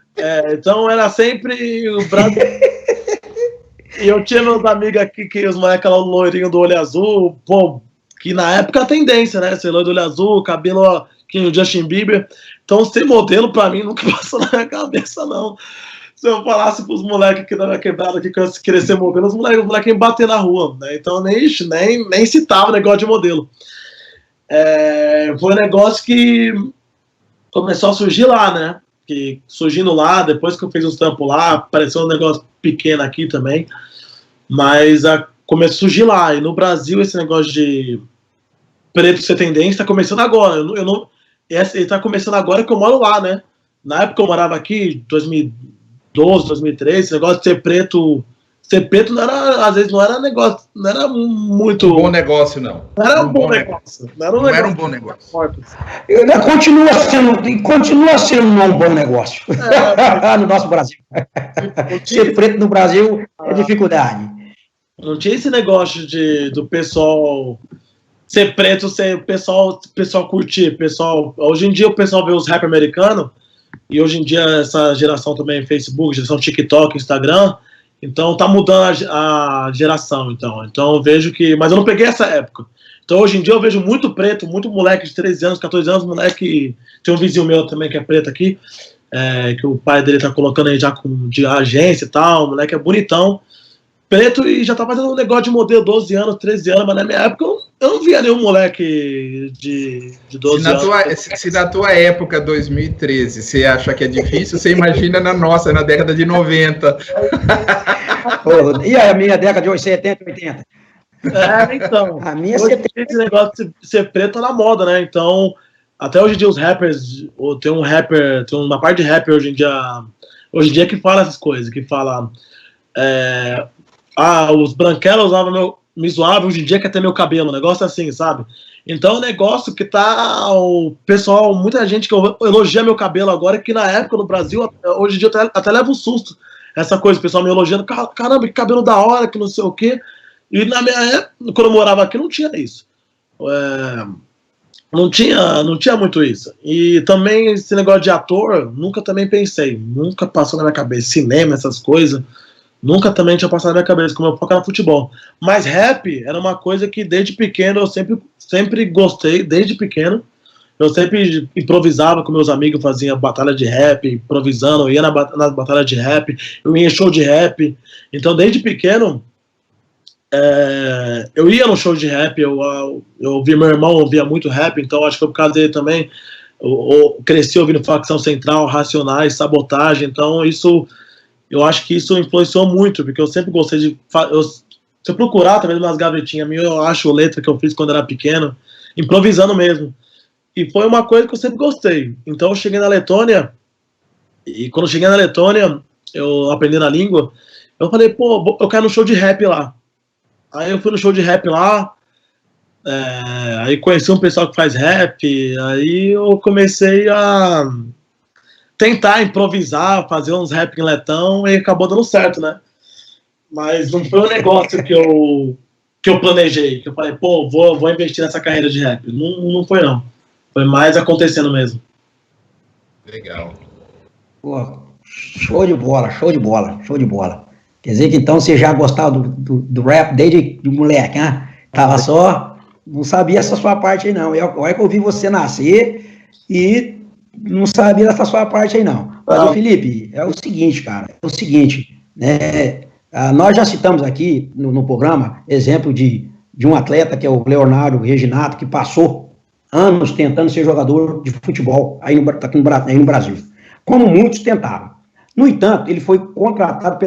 Então era sempre o Brasil. E eu tinha meus amigos aqui, que os moleques lá, o loirinho do olho azul, pô, que na época a tendência, né? Ser loiro do olho azul, cabelo que o Justin Bieber. Então ser modelo pra mim nunca passou na minha cabeça, não. Se eu falasse pros moleques aqui da minha quebrada que eu queria ser modelo, os moleques iam bater na rua, né? Então nem citava o negócio de modelo. Foi um negócio que começou a surgir lá, né? Que surgindo lá, depois que eu fiz uns trampos lá, apareceu um negócio pequeno aqui também, mas começou a surgir lá. E no Brasil esse negócio de preto ser tendência está começando agora. Ele está começando agora que eu moro lá, né? Na época eu morava aqui, 2012, 2013, esse negócio de ser preto não era, às vezes não era negócio, não era muito... Um bom negócio, não. Não era um bom negócio. Não era um bom negócio. Continua sendo um bom negócio. No nosso Brasil. Ser preto no Brasil é dificuldade. Não tinha esse negócio do pessoal ser preto, o pessoal curtir. Hoje em dia o pessoal vê os rap americanos, e hoje em dia essa geração também, Facebook, geração TikTok, Instagram, então tá mudando a geração, então eu vejo que... Mas eu não peguei essa época. Então hoje em dia eu vejo muito preto, muito moleque de 13 anos, 14 anos, moleque... Tem um vizinho meu também que é preto aqui, que o pai dele tá colocando aí já de agência e tal, o moleque é bonitão, preto, e já tá fazendo um negócio de modelo 12 anos, 13 anos, mas na minha época eu não via nenhum moleque de 12 anos. Se na tua época, 2013, você acha que é difícil, você imagina na nossa, na década de 90. E a minha década de 70, 80? Então. A minha hoje esse negócio de ser preto tá na moda, né? Então, até hoje em dia os rappers, tem uma parte de rapper hoje em dia que fala essas coisas, que fala... os branquelos me zoavam, hoje em dia quer ter meu cabelo, um negócio assim, sabe? Então, o negócio que tá, o pessoal, muita gente que elogia meu cabelo agora, que na época no Brasil, hoje em dia até leva um susto, essa coisa, o pessoal me elogiando, caramba, que cabelo da hora, que não sei o quê, e na minha época, quando eu morava aqui, não tinha isso. Não tinha muito isso. E também esse negócio de ator, nunca também pensei, nunca passou na minha cabeça, cinema, essas coisas, nunca também tinha passado na minha cabeça, como eu foco no futebol. Mas rap era uma coisa que desde pequeno eu sempre gostei, desde pequeno. Eu sempre improvisava com meus amigos, fazia batalha de rap, improvisando, eu ia na batalha de rap, eu ia em show de rap. Então, desde pequeno, eu ia no show de rap, eu vi meu irmão, ouvia muito rap, então acho que por causa dele também, eu cresci ouvindo Facção Central, Racionais, Sabotagem, então isso... Eu acho que isso influenciou muito, porque eu sempre gostei de... se eu procurar também umas gavetinhas minhas, eu acho letra que eu fiz quando era pequeno, improvisando mesmo. E foi uma coisa que eu sempre gostei. Então eu cheguei na Letônia, e quando eu cheguei na Letônia, eu aprendendo a língua, eu falei, pô, eu quero no show de rap lá. Aí eu fui no show de rap lá, aí conheci um pessoal que faz rap, aí eu comecei a... tentar improvisar, fazer uns rap em letão, e acabou dando certo, né? Mas não foi um negócio que eu planejei, que eu falei, pô, vou investir nessa carreira de rap. Não foi, não. Foi mais acontecendo mesmo. Legal. Pô, show de bola. Quer dizer que então você já gostava do rap desde de moleque, né? Tava só... Não sabia essa sua parte aí, não. Olha que eu vi você nascer e... não sabia dessa sua parte aí, não. Mas, o Felipe, é o seguinte, cara, né, nós já citamos aqui no programa exemplo de um atleta que é o Leonardo Reginato, que passou anos tentando ser jogador de futebol aí no Brasil, como muitos tentaram. No entanto, ele foi contratado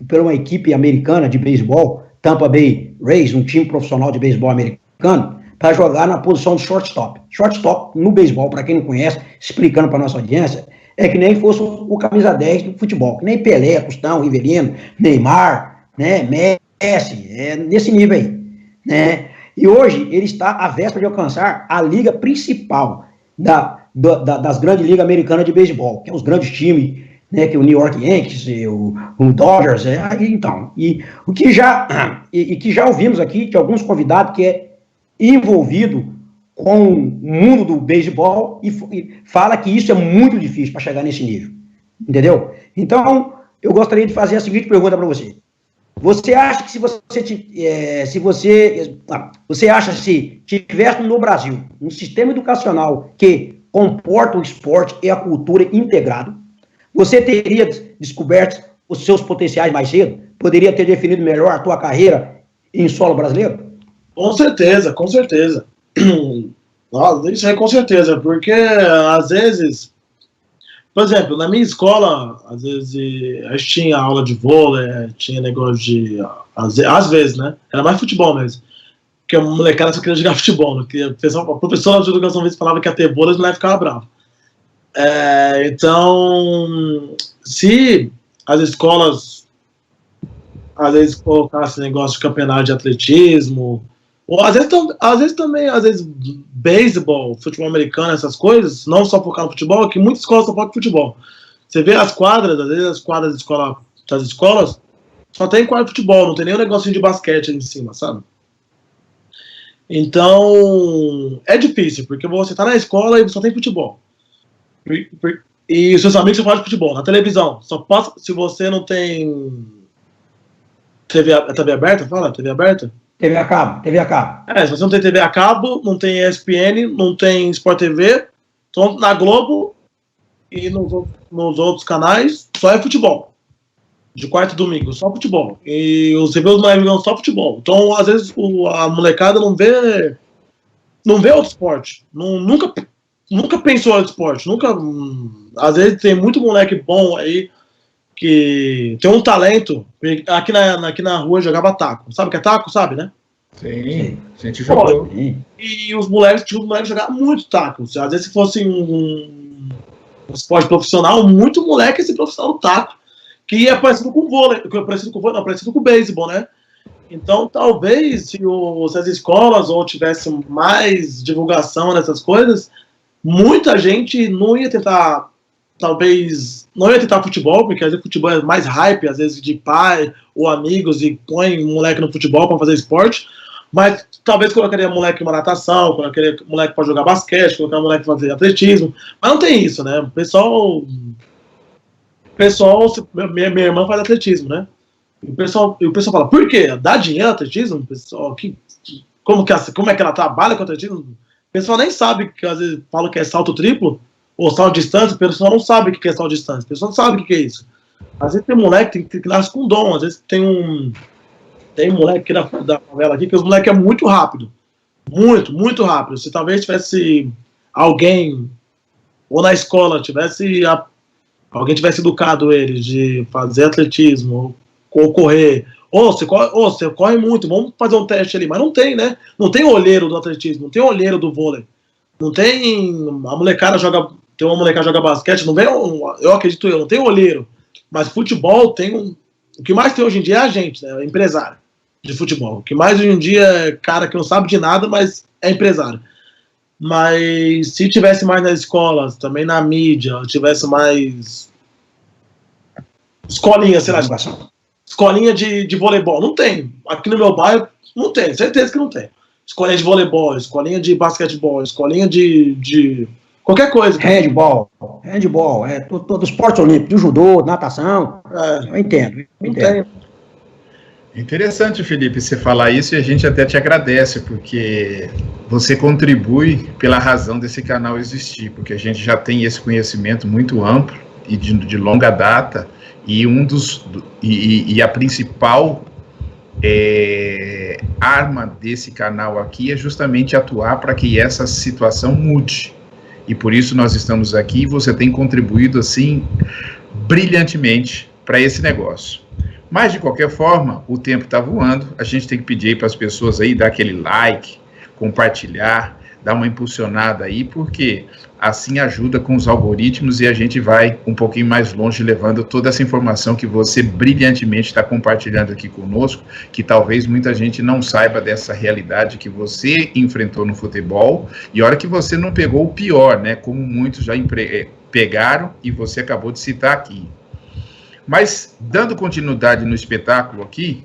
por uma equipe americana de beisebol, Tampa Bay Rays, um time profissional de beisebol americano, para jogar na posição de shortstop. Shortstop, no beisebol, para quem não conhece, explicando para nossa audiência, é que nem fosse o camisa 10 do futebol, que nem Pelé, Tostão, Rivelino, Neymar, né, Messi, nesse nível aí, né? E hoje ele está à véspera de alcançar a liga principal das grandes ligas americanas de beisebol, que é os grandes times, né, que é o New York Yankees, o Dodgers, então, e que já ouvimos aqui de alguns convidados que é envolvido com o mundo do beisebol e fala que isso é muito difícil para chegar nesse nível, entendeu? Então, eu gostaria de fazer a seguinte pergunta para você. Você acha que se tivesse no Brasil um sistema educacional que comporta o esporte e a cultura integrado, você teria descoberto os seus potenciais mais cedo? Poderia ter definido melhor a tua carreira em solo brasileiro? Com certeza, com certeza. Nossa, isso aí com certeza, porque às vezes, por exemplo, na minha escola, às vezes a gente tinha aula de vôlei, tinha negócio de, às vezes, né? Era mais futebol mesmo. Porque a molecada só queria jogar futebol, né? A professora de educação física falava que ia ter vôlei, os moleques ficavam bravos. Então, se as escolas às vezes colocassem negócio de campeonato de atletismo, ou às vezes também, beisebol, futebol americano, essas coisas, não só focar no futebol, que muitas escolas só focam no futebol. Você vê as quadras, às vezes as quadras das escolas só tem quadra de futebol, não tem nenhum negocinho de basquete ali em cima, sabe? Então, é difícil, porque você tá na escola e só tem futebol. E os seus amigos só falam de futebol. Na televisão, só passa, se você não tem TV aberta, fala? TV aberta? TV a cabo. Se você não tem TV a cabo, não tem ESPN, não tem Sport TV, então na Globo e nos outros canais, só é futebol. De quarta e domingo, só futebol. E você vê os moleques jogando só futebol. Então, às vezes, a molecada não vê outro esporte. Nunca pensou em outro esporte. Às vezes tem muito moleque bom aí que tem um talento. Aqui na rua jogava taco. Sabe o que é taco? Sabe, né? Sim, a gente jogou. E os moleques jogavam muito taco. Às vezes, se fosse um esporte profissional, muito moleque esse profissional do taco, que é parecido com vôlei, parecido com beisebol, né? Então, talvez, se as escolas ou tivessem mais divulgação nessas coisas, muita gente não ia tentar futebol, porque às vezes futebol é mais hype, às vezes de pai ou amigos, e põe um moleque no futebol para fazer esporte, mas talvez colocaria moleque na natação, colocaria moleque para jogar basquete, colocaria moleque para fazer atletismo, mas não tem isso, né? O pessoal, minha irmã faz atletismo, né? E o pessoal fala, por quê? Dá dinheiro atletismo? O pessoal, como é que ela trabalha com atletismo? O pessoal nem sabe, que às vezes fala que é salto triplo, ou salto de distância, o pessoal não sabe o que é salto de distância, o pessoal não sabe o que é isso. Às vezes tem moleque que nasce com dom, às vezes tem um moleque da favela aqui, que os moleques é muito rápido. Muito, muito rápido. Se talvez tivesse alguém, ou na escola, alguém tivesse educado ele de fazer atletismo, ou correr, você corre muito, vamos fazer um teste ali, mas não tem, né? Não tem olheiro do atletismo, não tem olheiro do vôlei, não tem, tem uma molecada joga basquete, não vem, eu acredito, não tem olheiro, mas futebol o que mais tem hoje em dia é a gente, né? É empresário de futebol. O que mais hoje em dia é cara que não sabe de nada, mas é empresário. Mas se tivesse mais nas escolas, também na mídia, tivesse mais escolinha, sei lá, escolinha de voleibol. Não tem. Aqui no meu bairro, não tem. Certeza que não tem. Escolinha de voleibol, escolinha de basquetebol, escolinha de qualquer coisa. Handball, todo esporte olímpico, judô, natação. Eu entendo. Não tem. Interessante, Felipe, você falar isso, e a gente até te agradece, porque você contribui pela razão desse canal existir, porque a gente já tem esse conhecimento muito amplo e de longa data, e a principal arma desse canal aqui é justamente atuar para que essa situação mude. E por isso nós estamos aqui, e você tem contribuído assim brilhantemente para esse negócio. Mas, de qualquer forma, o tempo está voando, a gente tem que pedir para as pessoas aí dar aquele like, compartilhar, dar uma impulsionada aí, porque assim ajuda com os algoritmos e a gente vai um pouquinho mais longe levando toda essa informação que você brilhantemente está compartilhando aqui conosco, que talvez muita gente não saiba dessa realidade que você enfrentou no futebol, e a hora que você não pegou o pior, né, como muitos já pegaram e você acabou de citar aqui. Mas, dando continuidade no espetáculo aqui,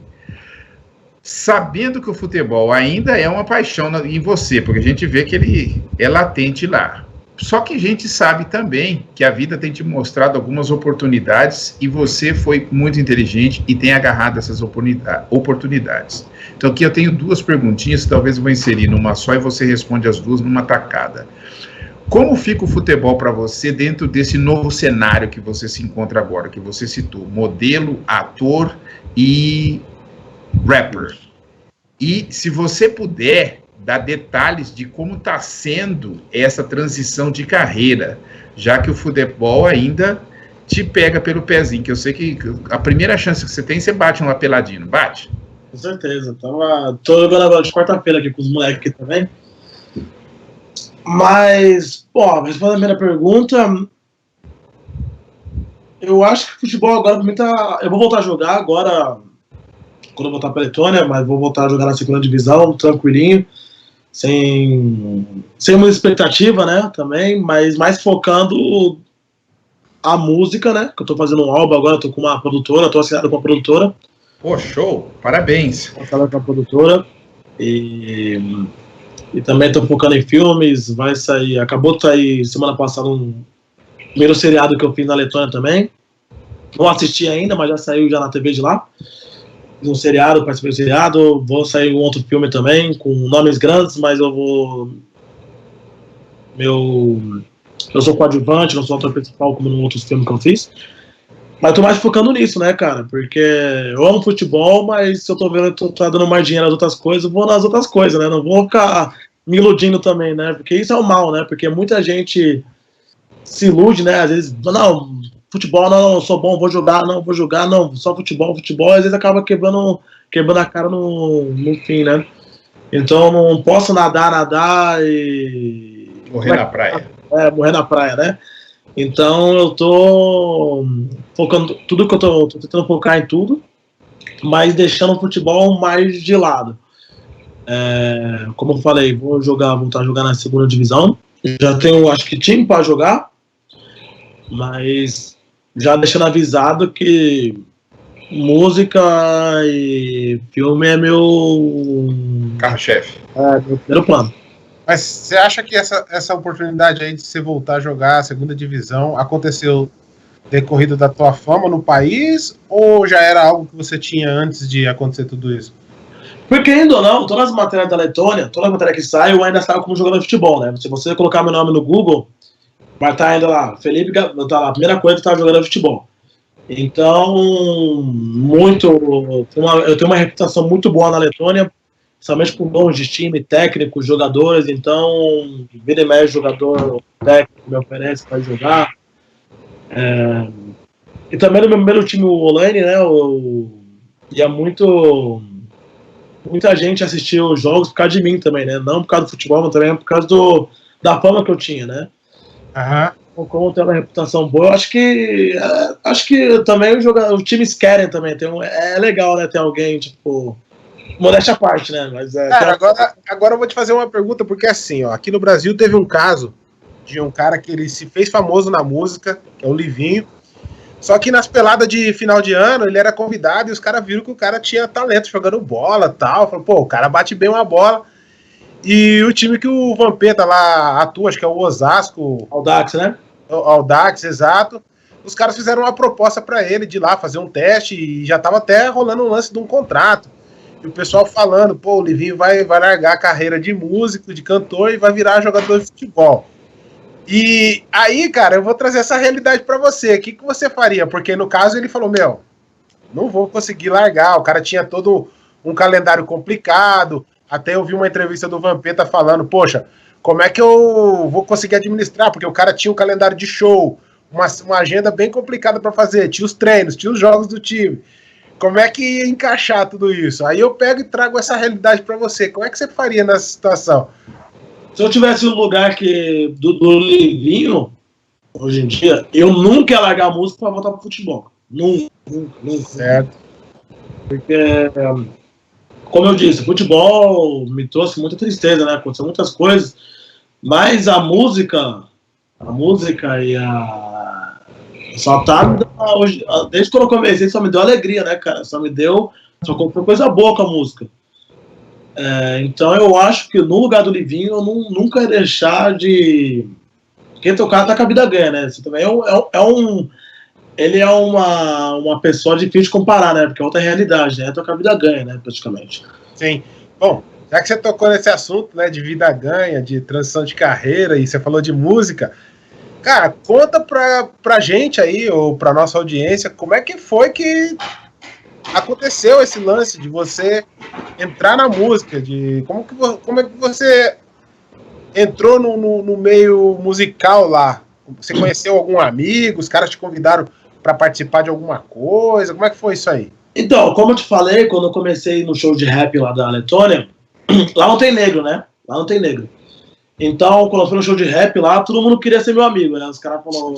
sabendo que o futebol ainda é uma paixão em você, porque a gente vê que ele é latente lá. Só que a gente sabe também que a vida tem te mostrado algumas oportunidades e você foi muito inteligente e tem agarrado essas oportunidades. Então aqui eu tenho 2 perguntinhas que talvez eu vou inserir numa só e você responde as 2 numa tacada. Como fica o futebol para você dentro desse novo cenário que você se encontra agora, que você citou, modelo, ator e rapper? E se você puder dar detalhes de como está sendo essa transição de carreira, já que o futebol ainda te pega pelo pezinho, que eu sei que a primeira chance que você tem, você bate um apeladinho, não bate? Com certeza. Tô jogando agora de quarta-feira aqui com os moleques aqui também. Mas, respondendo a primeira pergunta, eu acho que o futebol agora pra mim tá... Eu vou voltar a jogar agora, quando eu voltar pra Letônia, mas vou voltar a jogar na 2ª divisão, tranquilinho, sem muita expectativa, né, também, mas mais focando a música, né, que eu tô fazendo um álbum agora, tô com uma produtora, tô assinado com uma produtora. Pô, show! Parabéns! Tô assinado com a produtora e também tô focando em filmes, acabou de sair semana passada um primeiro seriado que eu fiz na Letônia também, não assisti ainda, mas já saiu já na TV de lá. Um seriado, participei do seriado, vou sair um outro filme também, com nomes grandes, mas eu sou coadjuvante, não sou ator principal como no outro filme que eu fiz. Mas tô mais focando nisso, né, cara? Porque eu amo futebol, mas se eu tô vendo que tá dando mais dinheiro nas outras coisas, eu vou nas outras coisas, né? Não vou ficar me iludindo também, né? Porque isso é o mal, né? Porque muita gente se ilude, né? Às vezes, não, futebol, não, sou bom, vou jogar, não, só futebol, às vezes acaba quebrando a cara no fim, né? Então não posso nadar e... Morrer na praia. Morrer na praia, né? Então eu tô focando, tudo que eu tô tentando focar em tudo, mas deixando o futebol mais de lado. Como eu falei, vou voltar a jogar na 2ª divisão, já tenho, acho que, time para jogar, mas já deixando avisado que música e filme é meu carro-chefe. Meu primeiro plano. Mas você acha que essa oportunidade aí de você voltar a jogar a 2ª divisão aconteceu decorrido da tua fama no país ou já era algo que você tinha antes de acontecer tudo isso? Porque ainda ou não, todas as matérias da Letônia, toda a matéria que sai, eu ainda estava como jogador de futebol, né? Se você colocar meu nome no Google, vai estar ainda lá, Felipe, tá lá, a primeira coisa que estava jogando futebol. Então, eu tenho uma reputação muito boa na Letônia, principalmente com bons de time, técnicos, jogadores. Então, vira e mexe, jogador técnico me oferece para jogar. E também no meu primeiro time, o Olaine, né? Ia muita gente assistiu os jogos por causa de mim também, né? Não por causa do futebol, mas também por causa da fama que eu tinha, né? Uhum. Como tem uma reputação boa, eu acho que também os times querem também. É legal, né? Ter alguém, tipo, modéstia à parte, né? Mas, cara, agora eu vou te fazer uma pergunta, porque assim, ó, aqui no Brasil teve um caso de um cara que ele se fez famoso na música, que é o Livinho. Só que nas peladas de final de ano, ele era convidado e os caras viram que o cara tinha talento jogando bola e tal. Falaram, pô, o cara bate bem uma bola. E o time que o Vampeta lá atua, acho que é o Osasco. Audax, né? Audax, exato. Os caras fizeram uma proposta pra ele de ir lá fazer um teste e já tava até rolando um lance de um contrato. E o pessoal falando, pô, o Livinho vai largar a carreira de músico, de cantor e vai virar jogador de futebol. E aí, cara, eu vou trazer essa realidade pra você. O que você faria? Porque no caso ele falou, não vou conseguir largar. O cara tinha todo um calendário complicado. Até eu vi uma entrevista do Vampeta falando, poxa, como é que eu vou conseguir administrar? Porque o cara tinha um calendário de show, uma agenda bem complicada pra fazer. Tinha os treinos, tinha os jogos do time. Como é que ia encaixar tudo isso? Aí eu pego e trago essa realidade pra você. Como é que você faria nessa situação? Se eu tivesse no lugar do Livinho, hoje em dia, eu nunca ia largar a música pra voltar pro futebol. Nunca. Certo. Porque, como eu disse, o futebol me trouxe muita tristeza, né? Aconteceu muitas coisas, mas a música e só tá, desde quando eu comecei, só me deu alegria, né, cara? Só me deu Só comprou coisa boa com a música. Então eu acho que no lugar do Livinho eu nunca ia deixar de... Quem tocar tá com a vida ganha, né? Você também ele é uma pessoa difícil de comparar, né? Porque é outra realidade, né? Tocar a vida ganha, né? Praticamente. Sim. Bom, já que você tocou nesse assunto, né? De vida ganha, de transição de carreira, e você falou de música, cara, conta pra gente aí, ou pra nossa audiência, como é que foi que aconteceu esse lance de você entrar na música, como é que você entrou no meio musical lá? Você conheceu algum amigo? Os caras te convidaram para participar de alguma coisa? Como é que foi isso aí? Então, como eu te falei, quando eu comecei no show de rap lá da Letônia, lá não tem negro, né? Lá não tem negro. Então, quando eu fui no show de rap lá, todo mundo queria ser meu amigo, né? Os caras falaram...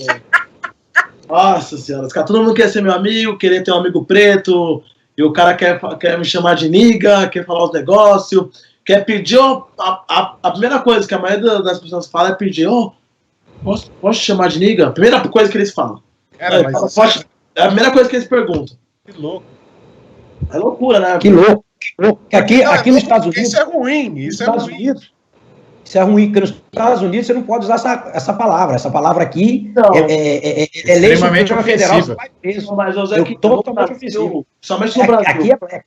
Nossa senhora, todo mundo quer ser meu amigo, querer ter um amigo preto, e o cara quer me chamar de niga, quer falar os negócios, quer pedir... A primeira coisa que a maioria das pessoas fala é pedir, posso te chamar de niga? A primeira coisa que eles falam. Cara, é a primeira coisa que eles perguntam. Que louco. É loucura, né? Que louco. Aqui nos Estados Unidos... Isso é ruim, isso é ruim. Isso é ruim, porque nos Estados Unidos você não pode usar essa palavra. Essa palavra aqui é extremamente ofensiva. Mas José, eu totalmente ofensivo. Somente no Brasil. Aqui é black.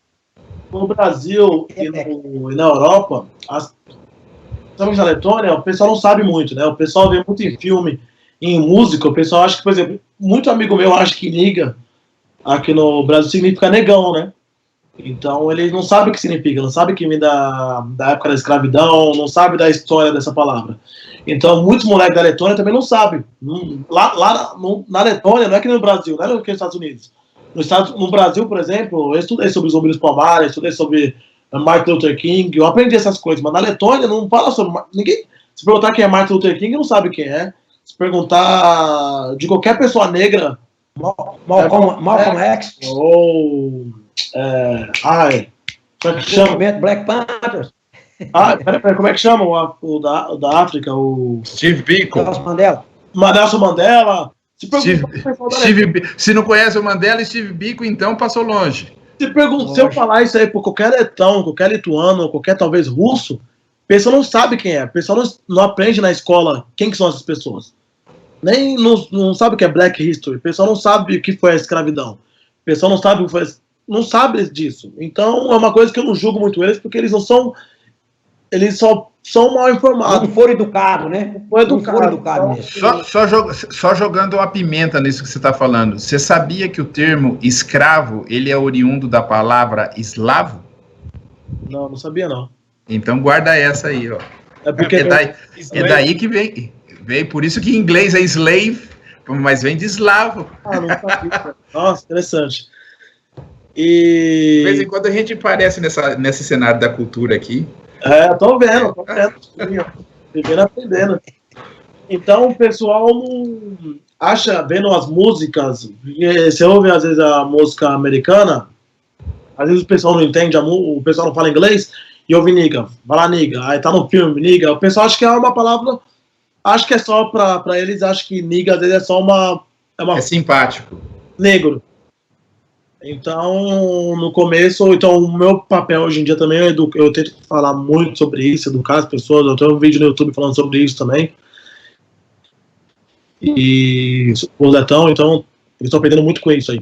No Brasil e na Europa, principalmente na Letônia, o pessoal não sabe muito, né? O pessoal vê muito em filme, em música, o pessoal acha que, por exemplo, muito amigo meu acha que niga aqui no Brasil significa negão, né? Então ele não sabe o que significa, não sabe que vem da época da escravidão, não sabe da história dessa palavra. Então muitos moleques da Letônia também não sabem. Lá na Letônia, não é que no Brasil, não é que nos Estados Unidos. No Brasil, por exemplo, eu estudei sobre Zumbi dos Palmares, estudei sobre Martin Luther King, eu aprendi essas coisas, mas na Letônia não fala sobre... Ninguém, se perguntar quem é Martin Luther King, não sabe quem é. Se perguntar de qualquer pessoa negra... Malcolm X. Ou... como é que chama? Black Panthers. Peraí, como é que chama o da África? O Steve Biko. Nelson Mandela. Se não conhece o Mandela e Steve Biko, então passou longe. Se eu falar isso aí por qualquer letão, qualquer lituano, qualquer talvez russo, o pessoal não sabe quem é. O pessoal não aprende na escola quem que são essas pessoas. Nem não sabe o que é Black History. O pessoal não sabe o que foi a escravidão. O pessoal não sabe disso. Então é uma coisa que eu não julgo muito eles, porque eles não são... Eles só são mal informados. Não foram educados, né? Não foram educados nisso. Só jogando uma pimenta nisso que você está falando. Você sabia que o termo escravo, ele é oriundo da palavra eslavo? Não sabia não. Então guarda essa aí, ó. É daí que vem. Por isso que em inglês é slave, mas vem de eslavo. Não sabia. Nossa, interessante. E... De vez em quando a gente aparece nesse cenário da cultura aqui. Tô vendo. Vivendo aprendendo. Então o pessoal não acha, vendo as músicas, você ouve às vezes a música americana, às vezes o pessoal não entende, o pessoal não fala inglês, e ouve niga, vai lá niga, aí tá no filme, niga, o pessoal acha que é uma palavra, acho que é só pra eles, acho que niga às vezes é só uma... É simpático. Negro. Então, no começo, o meu papel hoje em dia também eu tento falar muito sobre isso, educar as pessoas. Eu tenho um vídeo no YouTube falando sobre isso também. E o Letão, então, eles estão aprendendo muito com isso aí.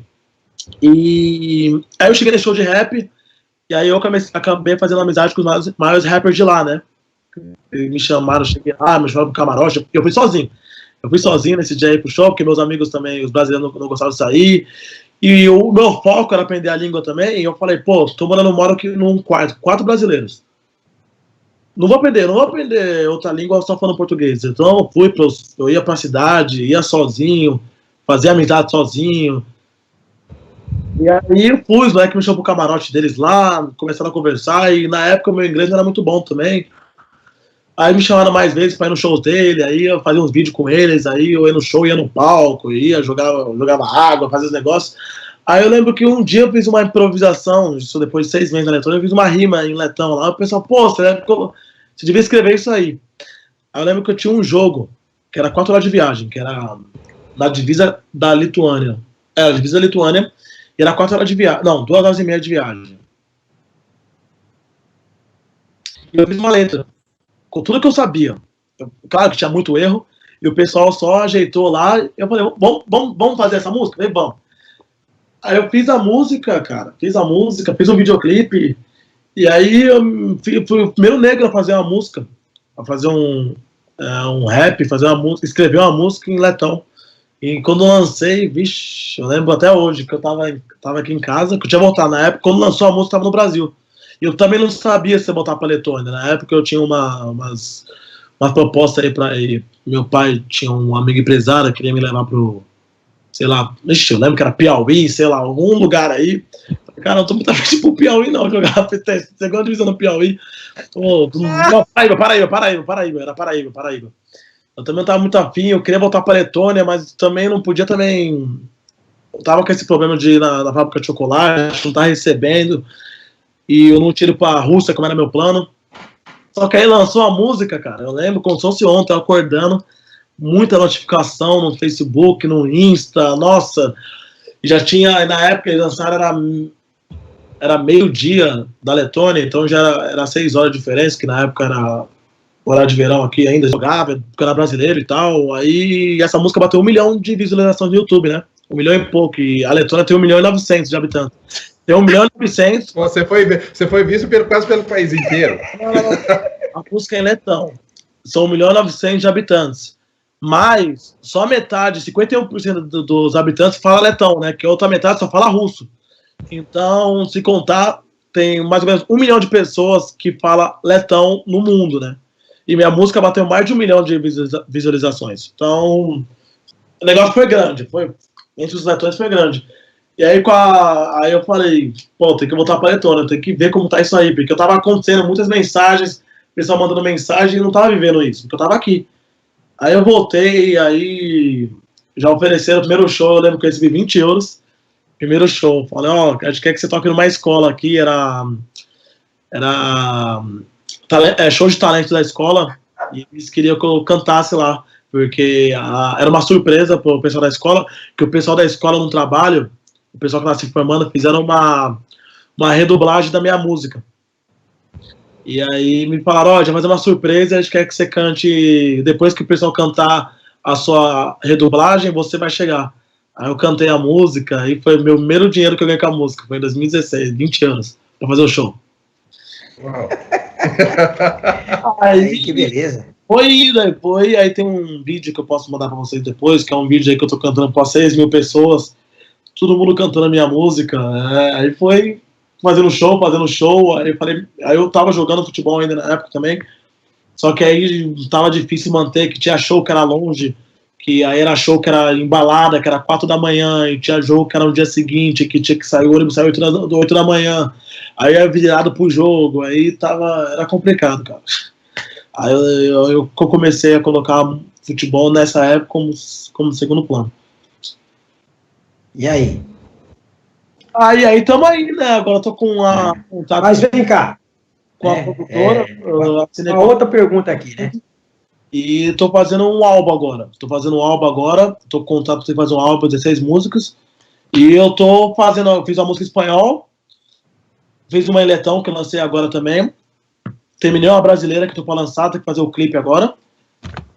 E aí eu cheguei nesse show de rap, e aí eu acabei fazendo amizade com os maiores rappers de lá, né? Eles me chamaram, me chamaram pro camarote, eu fui sozinho. Eu fui sozinho nesse dia aí pro show, porque meus amigos também, os brasileiros, não gostavam de sair. E o meu foco era aprender a língua também, e eu falei, moro aqui num quarto, 4 brasileiros. Não vou aprender outra língua só falando português. Então eu ia pra cidade, ia sozinho, fazia amizade sozinho. E aí eu fui, os moleques me chamou pro camarote deles lá, começaram a conversar, e na época o meu inglês não era muito bom também. Aí me chamaram mais vezes pra ir nos shows dele, aí eu fazia uns vídeos com eles, aí eu ia no show, ia no palco, jogava água, fazia os negócios. Aí eu lembro que um dia eu fiz uma improvisação, isso depois de 6 meses na Letônia, eu fiz uma rima em letão lá, o pessoal, você devia escrever isso aí. Aí eu lembro que eu tinha um jogo, que era 4 horas de viagem, que era na divisa da Lituânia. A divisa da Lituânia, e era 4 horas de viagem, não, 2 horas e meia de viagem. E eu fiz uma letra, com tudo que eu sabia. Claro que tinha muito erro, e o pessoal só ajeitou lá. Eu falei, vamos fazer essa música? Eu falei, vamos. Aí eu fiz a música, cara. Fiz um videoclipe. E aí eu fui o primeiro negro a fazer uma música. A fazer um rap, fazer uma música, escrever uma música em letão. E quando eu lancei, vixe, eu lembro até hoje que eu tava aqui em casa, que eu tinha voltado na época, quando lançou a música eu tava no Brasil. E eu também não sabia se ia voltar pra Letônia. Na época eu tinha umas propostas aí pra ir. Meu pai tinha um amigo empresário que queria me levar pro, sei lá, eu lembro que era Piauí, sei lá, algum lugar aí. Cara, eu não tô muito afim pro Piauí, não, jogar segunda divisão no Piauí. Paraíba, era Paraíba. Eu também não tava muito afim, eu queria voltar pra Letônia, mas também não podia também. Eu tava com esse problema de ir na fábrica de chocolate, não tava recebendo, e eu não tiro pra Rússia, como era meu plano. Só que aí lançou a música, cara, eu lembro como se fosse ontem, eu acordando, muita notificação no Facebook, no Insta, nossa, já tinha, na época eles lançaram, era meio-dia da Letônia, então já era 6 horas de diferença, que na época era horário de verão aqui ainda, jogava, porque era brasileiro e tal, aí essa música bateu 1 milhão de visualizações no YouTube, né, 1 milhão e pouco, e a Letônia tem 1 milhão e 900 de habitantes. Tem 1 milhão e 900. Você foi visto quase pelo país inteiro. A música é em letão. São 1 milhão e 900 de habitantes. Mas só metade, 51% dos habitantes fala letão, né? Que a outra metade só fala russo. Então, se contar, tem mais ou menos 1 milhão de pessoas que fala letão no mundo, né? E minha música bateu mais de 1 milhão de visualizações. Então, o negócio foi grande. Entre os letões foi grande. E aí, aí eu falei, pô, tem que voltar pra Letônia, tem que ver como tá isso aí, porque eu tava acontecendo muitas mensagens, o pessoal mandando mensagem e não tava vivendo isso, porque eu tava aqui. Aí eu voltei, aí já ofereceram o primeiro show, eu lembro que eu recebi 20 euros, primeiro show. Falei, a gente quer que você toque numa escola aqui, era show de talento da escola, e eles queriam que eu cantasse lá, porque era uma surpresa pro pessoal da escola, que o pessoal da escola no trabalho, o pessoal que estava se formando, fizeram uma redublagem da minha música. E aí me falaram, já vai fazer uma surpresa, a gente quer que você cante, depois que o pessoal cantar a sua redublagem, você vai chegar. Aí eu cantei a música, e foi o meu primeiro dinheiro que eu ganhei com a música, foi em 2016, 20 anos, para fazer o show. Uau. Aí, que beleza. Aí tem um vídeo que eu posso mandar para vocês depois, que é um vídeo aí que eu tô cantando para 6 mil pessoas, todo mundo cantando a minha música, aí foi fazendo show, aí eu tava jogando futebol ainda na época também, só que aí tava difícil manter, que tinha show que era longe, que aí era show que era embalada, que era 4 da manhã, e tinha jogo que era no dia seguinte, que tinha que sair, o ônibus saiu 8 da manhã, aí era virado pro jogo, aí era complicado, cara. Aí eu comecei a colocar futebol nessa época como segundo plano. E aí? Aí tamo aí, né? Agora eu tô com a contato. Mas vem cá. Com a produtora. Uma outra pergunta aqui, né? E tô fazendo um álbum agora. Tô com contato pra fazer um álbum de 16 músicas. E eu fiz uma música em espanhol. Fiz uma em letão que eu lancei agora também. Terminei uma brasileira que tô pra lançar, tem que fazer o clipe agora.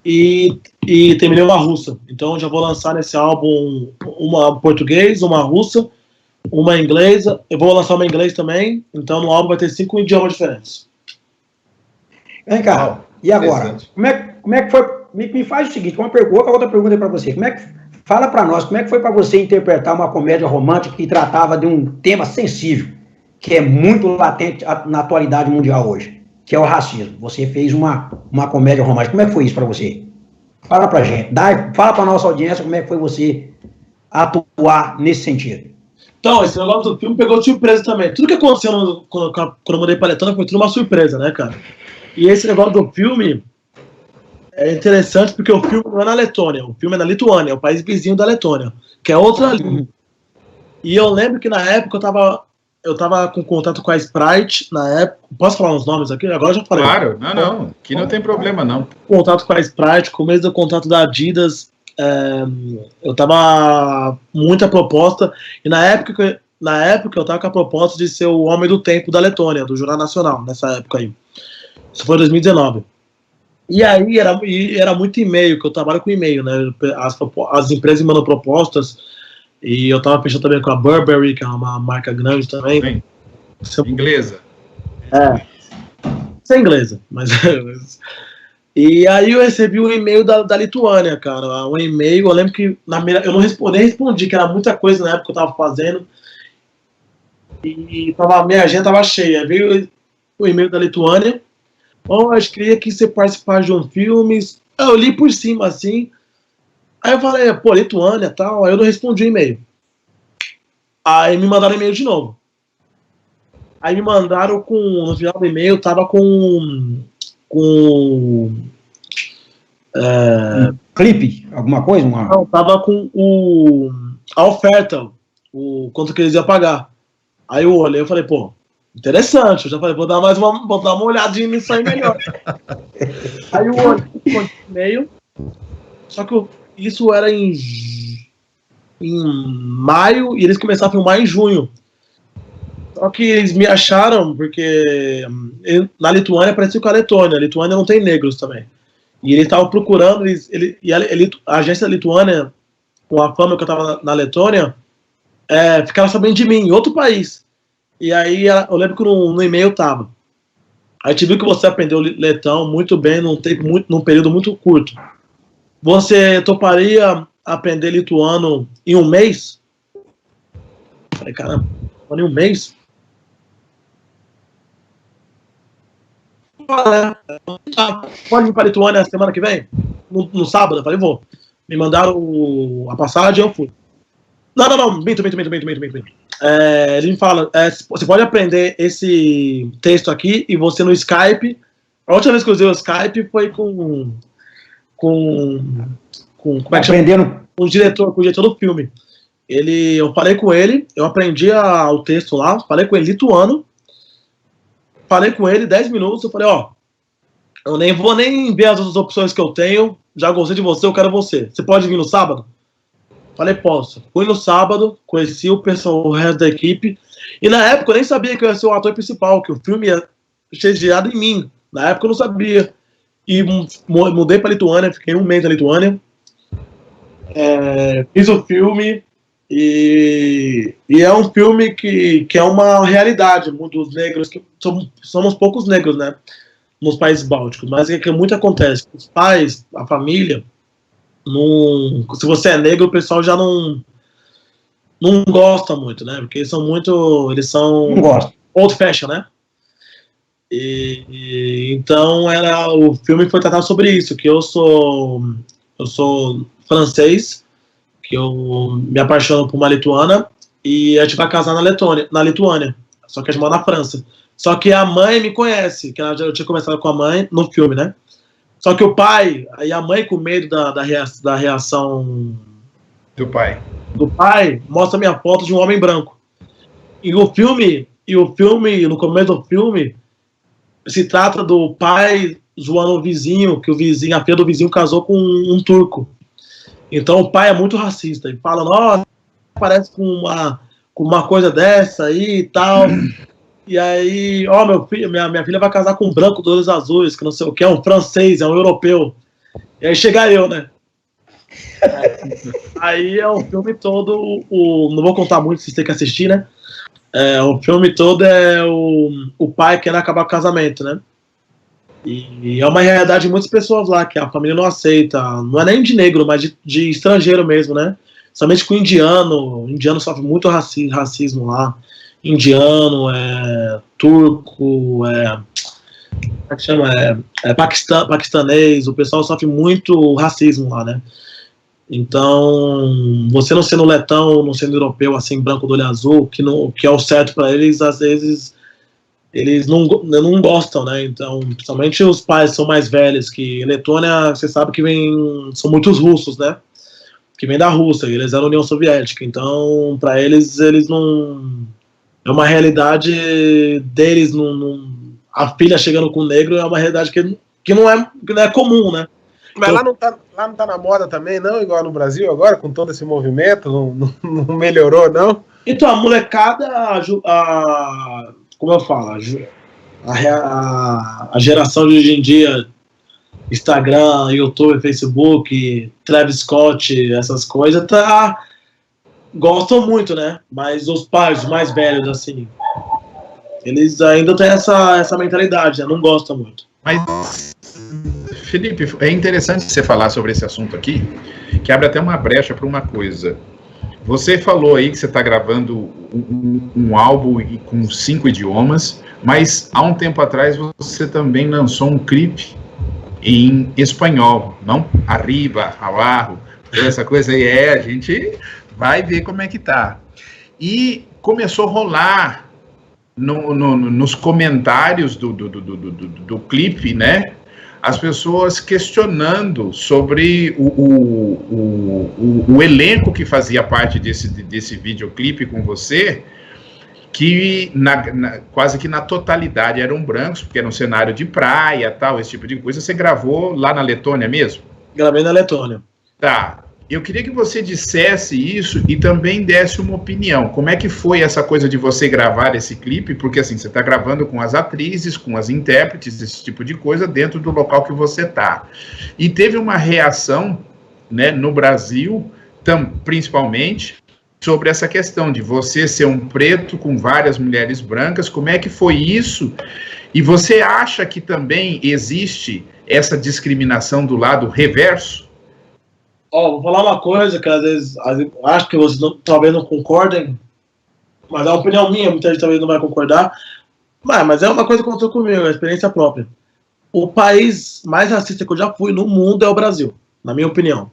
E terminei uma russa. Então já vou lançar nesse álbum uma português, uma russa, uma inglesa. Eu vou lançar uma em inglês também. Então no álbum vai ter 5 idiomas diferentes. Vem cá, e agora? Como é que foi? Me faz o seguinte, outra pergunta aí pra você. Fala pra nós, como é que foi pra você interpretar uma comédia romântica que tratava de um tema sensível, que é muito latente na atualidade mundial hoje, que é o racismo. Você fez uma comédia romântica. Como é que foi isso para você? Fala pra gente. Fala pra nossa audiência como é que foi você atuar nesse sentido. Então, esse negócio do filme pegou de surpresa também. Tudo que aconteceu quando eu mudei pra Letônia foi tudo uma surpresa, né, cara? E esse negócio do filme é interessante porque o filme não é na Letônia, o filme é na Lituânia, é o país vizinho da Letônia, que é outra língua. E eu lembro que na época eu tava com contato com a Sprite, na época. Posso falar uns nomes aqui? Agora eu já falei. Claro, não. Aqui não tem problema, não. Contato com a Sprite, começo do contato da Adidas. Eu tava muita proposta. E na época eu tava com a proposta de ser o homem do tempo da Letônia, do Jornal Nacional, nessa época aí. Isso foi em 2019. E aí era muito e-mail, que eu trabalho com e-mail, né? As empresas mandam propostas, e eu tava fechando também com a Burberry, que é uma marca grande também. Sim. Inglesa. Isso é inglesa, mas... E aí eu recebi um e-mail da Lituânia, cara. Um e-mail, eu lembro que eu não respondi, que era muita coisa na época que eu tava fazendo. E minha agenda tava cheia. Veio o e-mail da Lituânia. Eu queria que você participasse de um filme. Eu li por cima, assim. Aí eu falei, pô, Lituânia e tal. Aí eu não respondi o e-mail. Aí me mandaram e-mail de novo. Aí me mandaram no final do e-mail, tava com clipe, alguma coisa? Não, tava com a oferta, quanto que eles iam pagar. Aí eu olhei e falei, pô, interessante. Eu já falei, vou dar uma olhadinha nisso aí melhor. Aí eu olhei o e-mail, só que isso era em maio e eles começaram a filmar em junho. Só que eles me acharam porque na Lituânia parecia com a Letônia. A Lituânia não tem negros também. E eles estavam procurando, a agência lituânia, com a fama que eu estava na Letônia, ficava sabendo de mim, em outro país. E aí eu lembro que no e-mail tava. A gente viu que você aprendeu letão muito bem num período muito curto. Você toparia aprender lituano em um mês? Falei, caramba, em um mês? Pode vir para a Lituânia semana que vem? No sábado? Eu falei, vou. Me mandaram a passagem, eu fui. Não, minto. Ele me fala, você pode aprender esse texto aqui e você no Skype. A última vez que eu usei o Skype foi com como é que chama? Com o diretor do filme. Eu falei com ele, eu aprendi o texto lá, falei com ele lituano, falei com ele 10 minutos, eu falei, eu nem vou ver as outras opções que eu tenho, já gostei de você, eu quero você. Você pode vir no sábado? Falei, posso. Fui no sábado, conheci o pessoal, o resto da equipe, e na época eu nem sabia que eu ia ser o ator principal, que o filme ia ser girado em mim. Na época eu não sabia. E mudei para a Lituânia, fiquei um mês na Lituânia, fiz o filme, e é um filme que é uma realidade dos negros, que somos poucos negros, né, nos países bálticos, mas é que muito acontece. Os pais, a família, se você é negro, o pessoal já não gosta muito, né, porque eles são old fashion, né, então o filme foi tratado sobre isso, que eu sou francês, que eu me apaixono por uma lituana, e a gente vai casar na Lituânia, só que a gente mora na França. Só que a mãe me conhece, que eu tinha conversado com a mãe no filme, né? Só que o pai, e a mãe com medo da reação do pai, mostra minha foto de um homem branco. E o filme, no começo do filme, se trata do pai zoando o vizinho, que a filha do vizinho casou com um turco. Então o pai é muito racista, ele fala, nossa, parece com uma coisa dessa aí e tal. E aí, minha filha vai casar com um branco de olhos azuis, que não sei o que, é um francês, é um europeu. E aí chega eu, né? Aí é o filme todo, não vou contar muito, vocês têm que assistir, né? O filme todo é o pai querendo acabar com o casamento, né? E é uma realidade de muitas pessoas lá, que a família não aceita, não é nem de negro, mas de estrangeiro mesmo, né? Somente com o indiano sofre muito racismo lá. Indiano, turco, como é que chama? Paquistanês, o pessoal sofre muito racismo lá, né? Então, você não sendo letão, não sendo europeu, assim, branco do olho azul, que é o certo para eles, às vezes eles não gostam, né? Então, principalmente os pais são mais velhos, que Letônia, você sabe que são muitos russos, né? Que vem da Rússia, eles eram União Soviética, então, para eles não... É uma realidade deles, a filha chegando com o negro é uma realidade que não é comum, né? Mas lá não tá na moda também, não? Igual no Brasil agora, com todo esse movimento, não melhorou, não? Então, a molecada, como eu falo, a geração de hoje em dia, Instagram, YouTube, Facebook, Travis Scott, essas coisas, gostam muito, né? Mas os pais, os mais velhos, assim, eles ainda têm essa mentalidade, né? Não gostam muito. Mas, Felipe, é interessante você falar sobre esse assunto aqui, que abre até uma brecha para uma coisa. Você falou aí que você está gravando um álbum com 5 idiomas, mas há um tempo atrás você também lançou um clipe em espanhol, não? Arriba, abajo, toda essa coisa aí. A gente vai ver como é que tá. E começou a rolar nos comentários do clipe, né? As pessoas questionando sobre o elenco que fazia parte desse videoclipe com você, que quase que na totalidade eram brancos, porque era um cenário de praia, tal, esse tipo de coisa. Você gravou lá na Letônia mesmo? Gravei na Letônia. Tá. Eu queria que você dissesse isso e também desse uma opinião. Como é que foi essa coisa de você gravar esse clipe? Porque assim, você está gravando com as atrizes, com as intérpretes, esse tipo de coisa, dentro do local que você está. E teve uma reação, né, no Brasil, principalmente, sobre essa questão de você ser um preto com várias mulheres brancas. Como é que foi isso? E você acha que também existe essa discriminação do lado reverso? Vou falar uma coisa que às vezes acho que vocês talvez não concordem, mas é uma opinião minha, muita gente talvez não vai concordar, mas é uma coisa que aconteceu comigo, é uma experiência própria. O país mais racista que eu já fui no mundo é o Brasil, na minha opinião.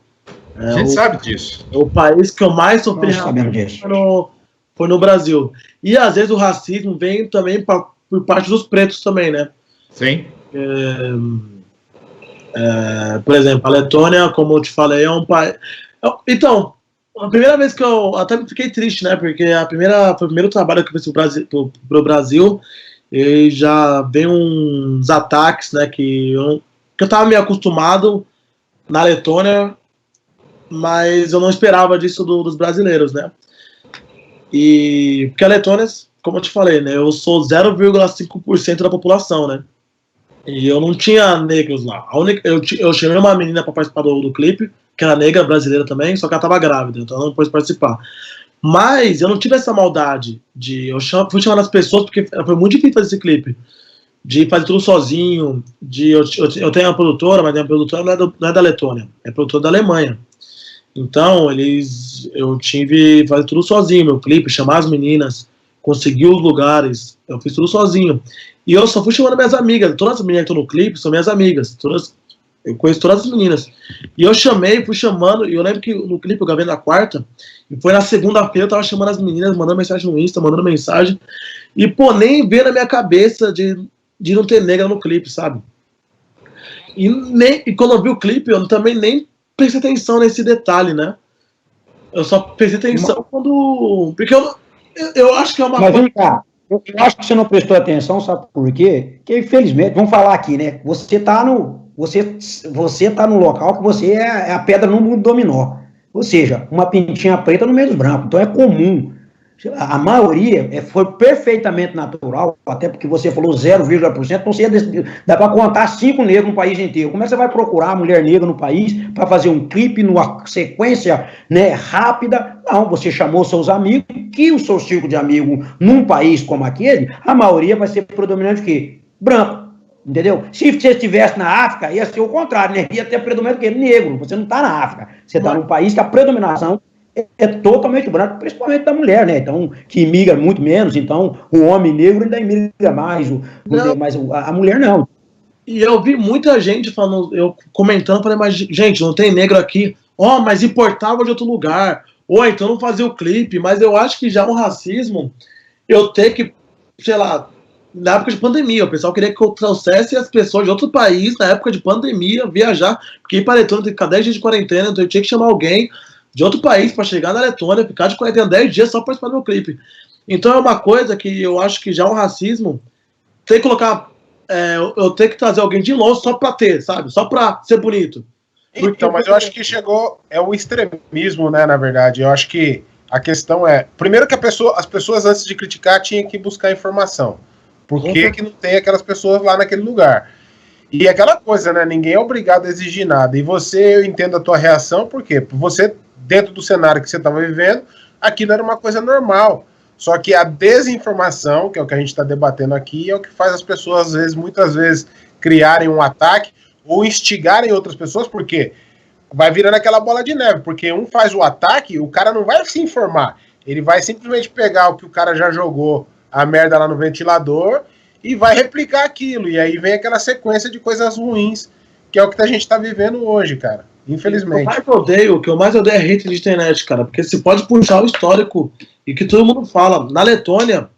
A gente sabe disso. É o país que eu mais sofri racismo foi no Brasil. E às vezes o racismo vem também por parte dos pretos também, né? Sim. Por exemplo, a Letônia, como eu te falei, é um país... Então, a primeira vez que eu até fiquei triste, né? Porque foi o primeiro trabalho que eu fiz pro Brasil, e já vem uns ataques, né? Que eu tava meio acostumado na Letônia, mas eu não esperava disso dos brasileiros, né? Porque a Letônia, como eu te falei, né? Eu sou 0,5% da população, né? E eu não tinha negros lá. Eu chamei uma menina para participar do clipe, que era negra, brasileira também, só que ela estava grávida, então ela não pôde participar. Mas eu não tive essa maldade fui chamando as pessoas, porque foi muito difícil fazer esse clipe, de fazer tudo sozinho, eu tenho uma produtora, mas a minha produtora não é da Letônia, é produtora da Alemanha. Então, eu tive que fazer tudo sozinho, meu clipe, chamar as meninas, conseguir os lugares, eu fiz tudo sozinho. E eu só fui chamando minhas amigas, todas as meninas que estão no clipe são minhas amigas, eu conheço todas as meninas. E eu fui chamando, e eu lembro que no clipe eu gravei na quarta, e foi na segunda-feira eu tava chamando as meninas, mandando mensagem no Insta, mandando mensagem, e nem veio na minha cabeça de não ter negra no clipe, sabe? E quando eu vi o clipe, eu também nem prestei atenção nesse detalhe, né? Eu só prestei atenção porque eu acho que é uma coisa... Mas vem cá, eu acho que você não prestou atenção, sabe por quê? Porque, infelizmente, vamos falar aqui, né? Você tá no local que você é a pedra no mundo dominó. Ou seja, uma pintinha preta no meio dos brancos. Então é comum. A maioria foi perfeitamente natural, até porque você falou 0,%, então você dá para contar 5 negros no país inteiro. Como é que você vai procurar mulher negra no país para fazer um clipe numa sequência, né, rápida? Não, você chamou seus amigos, que o seu círculo de amigos num país como aquele, a maioria vai ser predominante o quê? Branco. Entendeu? Se você estivesse na África, ia ser o contrário, né? Ia ter predominante o quê? Negro. Você não está na África. Você está num país que a predominação é totalmente branco, principalmente da mulher, né? Então, que imigra muito menos, então o homem negro ainda imigra mais, a mulher não. E eu vi muita gente falando, eu comentando, falei, mas gente, não tem negro aqui, mas importava de outro lugar, então não fazia o clipe, mas eu acho que já é um racismo, eu ter que, sei lá, na época de pandemia, o pessoal queria que eu trouxesse as pessoas de outro país, na época de pandemia, viajar, porque ir para a Letônia tem que ficar 10 dias de quarentena, então eu tinha que chamar alguém de outro país para chegar na Letônia, ficar de quarentena 10 dias só para participar do meu clipe. Então é uma coisa que eu acho que já é um racismo, tem que colocar, eu tenho que trazer alguém de longe só para ter, sabe? Só para ser bonito. Então, mas eu acho que é o extremismo, né, na verdade. Eu acho que a questão primeiro que as pessoas antes de criticar tinham que buscar informação. Por que não tem aquelas pessoas lá naquele lugar? E aquela coisa, né? Ninguém é obrigado a exigir nada. E você, eu entendo a tua reação, por quê? Você, dentro do cenário que você estava vivendo, aquilo era uma coisa normal. Só que a desinformação, que é o que a gente está debatendo aqui, é o que faz as pessoas, às vezes, muitas vezes, criarem um ataque ou instigarem outras pessoas, porque vai virando aquela bola de neve, porque um faz o ataque, o cara não vai se informar. Ele vai simplesmente pegar o que o cara já jogou, a merda lá no ventilador, e vai replicar aquilo. E aí vem aquela sequência de coisas ruins, que é o que a gente está vivendo hoje, cara. Infelizmente. O que eu mais odeio é hate de internet, cara, porque você pode puxar o histórico e que todo mundo fala. Na Letônia,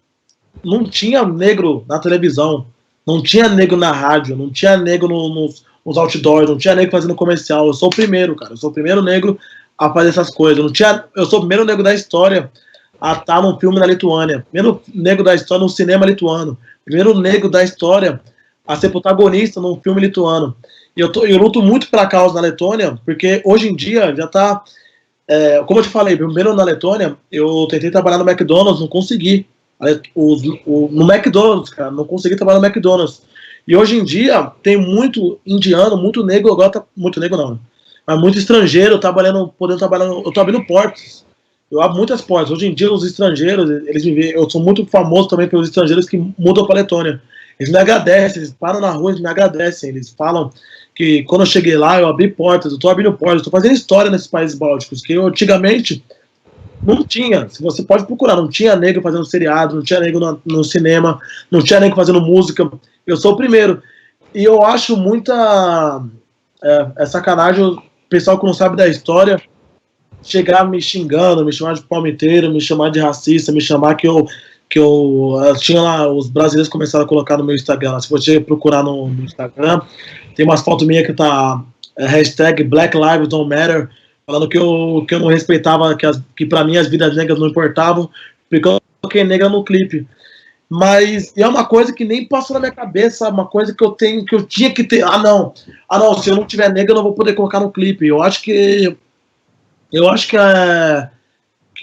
não tinha negro na televisão, não tinha negro na rádio, não tinha negro nos outdoors, não tinha negro fazendo comercial. Eu sou o primeiro, cara. Eu sou o primeiro negro a fazer essas coisas. Eu sou o primeiro negro da história a estar num filme na Lituânia. Primeiro negro da história no cinema lituano. Primeiro negro da história a ser protagonista num filme lituano. E eu luto muito pela causa na Letônia, porque hoje em dia já tá... como eu te falei, primeiro na Letônia, eu tentei trabalhar no McDonald's, não consegui. No McDonald's, cara, não consegui trabalhar no McDonald's. E hoje em dia tem muito indiano, muito negro, agora tá, muito negro não, mas muito estrangeiro podendo trabalhar, eu tô abrindo portas. Eu abro muitas portas. Hoje em dia os estrangeiros, eles me veem, eu sou muito famoso também pelos estrangeiros que mudam para a Letônia. Eles me agradecem, eles param na rua, eles me agradecem, eles falam que quando eu cheguei lá, eu abri portas, eu tô abrindo portas, eu tô fazendo história nesses países bálticos, que eu, antigamente não tinha. Se você pode procurar, não tinha negro fazendo seriado, não tinha negro no cinema, não tinha negro fazendo música. Eu sou o primeiro. E eu acho muita sacanagem o pessoal que não sabe da história chegar me xingando, me chamar de palmiteiro, me chamar de racista, me chamar que eu tinha lá, os brasileiros começaram a colocar no meu Instagram. Se você procurar no Instagram, tem umas fotos minhas que tá hashtag Black Lives Don't Matter, falando que eu não respeitava, que pra mim as vidas negras não importavam, porque eu coloquei negra no clipe. Mas é uma coisa que nem passou na minha cabeça, uma coisa que eu tinha que ter. Não, se eu não tiver negra eu não vou poder colocar no clipe. Eu acho que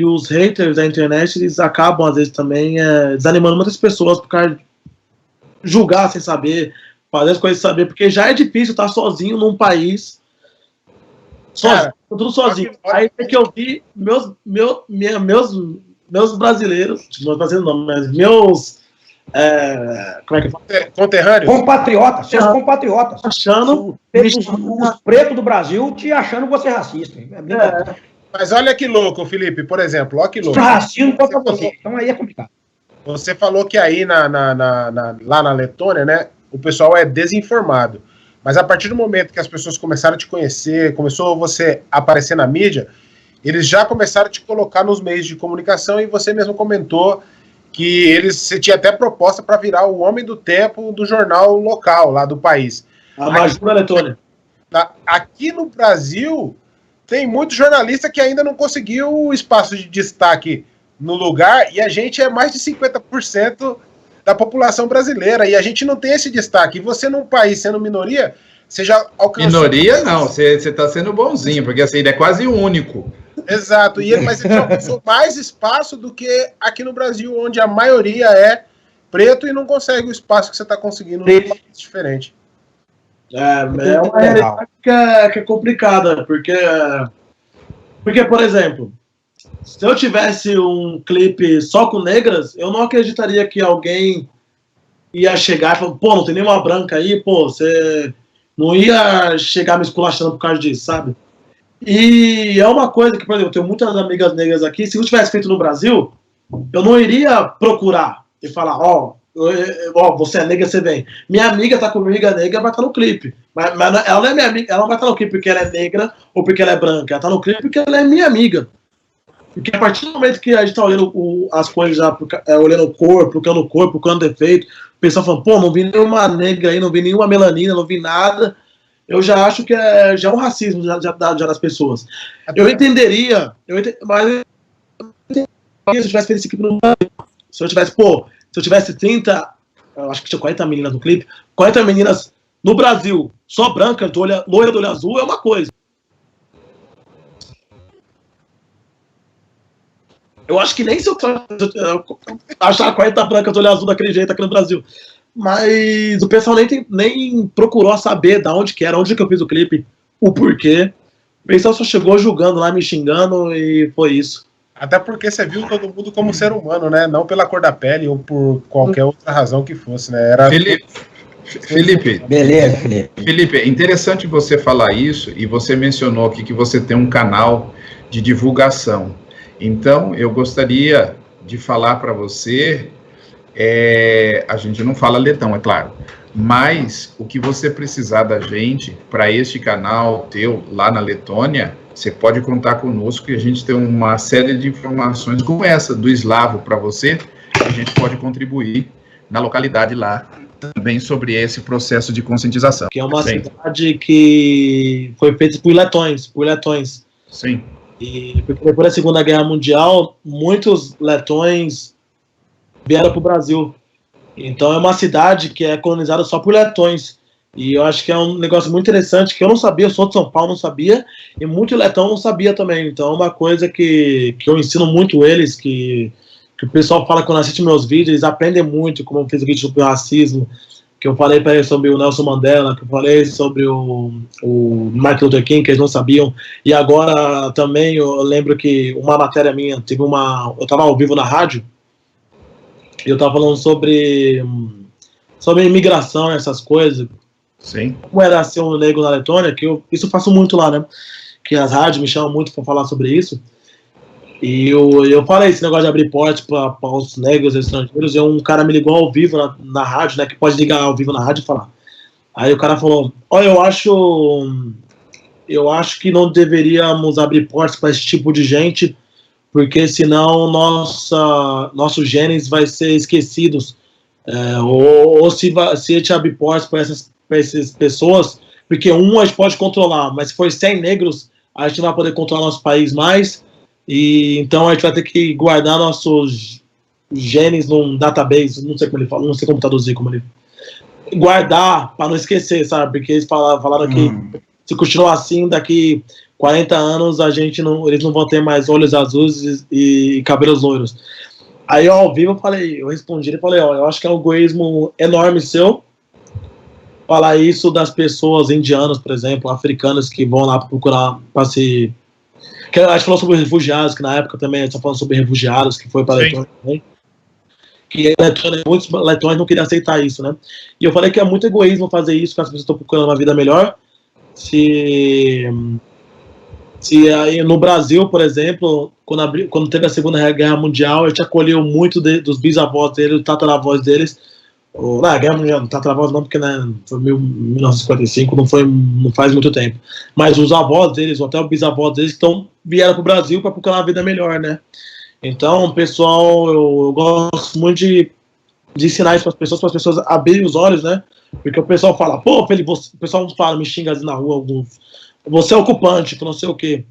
os haters da internet, eles acabam às vezes também desanimando muitas pessoas por causa de julgar sem saber, fazer as coisas sem saber, porque já é difícil estar sozinho num país, tudo sozinho. Aí tem que ouvir meus brasileiros, meus como é que fala? Conterrâneos? Compatriotas, seus compatriotas. Achando os pretos do Brasil te achando você racista. Mas olha que louco, Felipe, por exemplo, olha que louco. Racismo contra você, então aí é complicado. Você falou que aí lá na Letônia, né, o pessoal é desinformado. Mas a partir do momento que as pessoas começaram a te conhecer, começou você a aparecer na mídia, eles já começaram a te colocar nos meios de comunicação e você mesmo comentou que você tinha até proposta para virar o homem do tempo do jornal local lá do país. A Majura Letônia. Aqui no Brasil, tem muito jornalista que ainda não conseguiu o espaço de destaque no lugar, e a gente é mais de 50% da população brasileira, e a gente não tem esse destaque. E você, num país sendo minoria, você já alcançou... Minoria não, você está sendo bonzinho, porque assim, ele é quase o único. Exato, mas ele já alcançou mais espaço do que aqui no Brasil, onde a maioria é preto e não consegue o espaço que você está conseguindo num país diferente. É uma realidade que é complicada, porque, por exemplo, se eu tivesse um clipe só com negras, eu não acreditaria que alguém ia chegar e falar, pô, não tem nenhuma branca aí, pô, você não ia chegar me esculachando por causa disso, sabe? E é uma coisa que, por exemplo, eu tenho muitas amigas negras aqui, se eu tivesse feito no Brasil, eu não iria procurar e falar, você é negra, você vem. Minha amiga tá comigo, é negra, vai estar no clipe. Mas ela não é minha amiga, ela não vai estar no clipe porque ela é negra ou porque ela é branca. Ela tá no clipe porque ela é minha amiga. Porque a partir do momento que a gente tá olhando as coisas já, olhando o corpo, procurando defeito, o pessoal falando, pô, não vi nenhuma negra aí, não vi nenhuma melanina, não vi nada. Eu já acho que já é um racismo já das pessoas. Eu entenderia, mas se eu tivesse feito esse clipe no Brasil, se eu tivesse 30, eu acho que tinha 40 meninas no clipe, 40 meninas no Brasil, só branca, loira do olho azul, é uma coisa. Eu acho que nem se eu achar a 40 branca, eu tô olhando azul daquele jeito aqui no Brasil. Mas o pessoal nem procurou saber da onde que era, onde que eu fiz o clipe, o porquê. O pessoal só chegou julgando lá, me xingando e foi isso. Até porque você viu todo mundo como ser humano, né? Não pela cor da pele ou por qualquer outra razão que fosse, né? Era... Felipe. Beleza, Felipe. Felipe, é interessante você falar isso, e você mencionou aqui que você tem um canal de divulgação. Então, eu gostaria de falar para você, a gente não fala letão, é claro, mas o que você precisar da gente para este canal teu lá na Letônia, você pode contar conosco, que a gente tem uma série de informações como essa do eslavo para você, a gente pode contribuir na localidade lá também sobre esse processo de conscientização. Que é uma cidade que foi feita por letões. Sim. E depois da Segunda Guerra Mundial, muitos letões vieram para o Brasil. Então é uma cidade que é colonizada só por letões. E eu acho que é um negócio muito interessante, que eu não sabia, eu sou de São Paulo, não sabia, e muito letão não sabia também. Então é uma coisa que eu ensino muito eles, que o pessoal fala quando assiste meus vídeos, eles aprendem muito, como eu fiz o vídeo sobre o racismo, que eu falei para eles sobre o Nelson Mandela, que eu falei sobre o Martin Luther King, que eles não sabiam. E agora também eu lembro que uma matéria minha, eu estava ao vivo na rádio, e eu estava falando sobre imigração, essas coisas. Sim. Como era ser um negro na Letônia, isso eu faço muito lá, né? Que as rádios me chamam muito para falar sobre isso. E eu falei esse negócio de abrir portas para os negros estrangeiros, e um cara me ligou ao vivo na rádio, né? Que pode ligar ao vivo na rádio e falar. Aí o cara falou: olha, eu acho que não deveríamos abrir portas para esse tipo de gente, porque senão nossos genes vai ser esquecidos. Ou se a gente abrir portas para essas pessoas, porque a gente pode controlar, mas se for 100 negros, a gente não vai poder controlar nosso país mais, e então a gente vai ter que guardar nossos genes num database, não sei como ele fala, não sei como traduzir, guardar para não esquecer, sabe, porque eles falaram que se continuar assim, daqui 40 anos eles não vão ter mais olhos azuis e cabelos loiros. Aí ao vivo eu respondi e falei, eu acho que é um egoísmo enorme seu falar isso das pessoas indianas, por exemplo, africanas que vão lá procurar para se... Que a gente falou sobre refugiados, que na época também a gente está falando sobre refugiados, que foi para a Letônia também. Que muitos letões não queriam aceitar isso, né? E eu falei que é muito egoísmo fazer isso, que as pessoas estão procurando uma vida melhor. Se aí no Brasil, por exemplo, quando teve a Segunda Guerra Mundial, a gente acolheu muito dos bisavós deles, dos tataravós deles. Na Guerra Mundial, tataravós não, porque né, foi 1955, não faz muito tempo. Mas os avós deles, ou até os bisavós deles, vieram para o Brasil para procurar uma vida melhor, né? Então, pessoal, eu gosto muito de ensinar isso para as pessoas abrirem os olhos, né? Porque o pessoal fala, pô, Felipe, o pessoal fala, me xinga assim na rua, você é ocupante, que não sei o quê.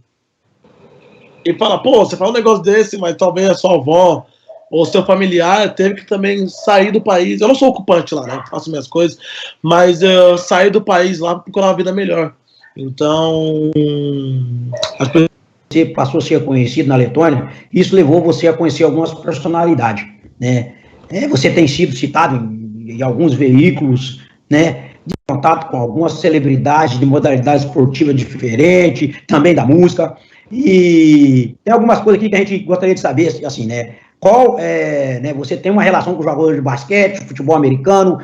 E fala, pô, você fala um negócio desse, mas talvez a sua avó ou seu familiar teve que também sair do país. Eu não sou ocupante lá, né? Faço minhas coisas, mas eu saí do país lá para procurar uma vida melhor. Então, você passou a ser conhecido na Letônia, isso levou você a conhecer algumas personalidades, né? Você tem sido citado em alguns veículos, né? De contato com algumas celebridades de modalidades esportivas diferentes, também da música, e tem algumas coisas aqui que a gente gostaria de saber, assim, né? Né, você tem uma relação com jogadores de basquete, futebol americano,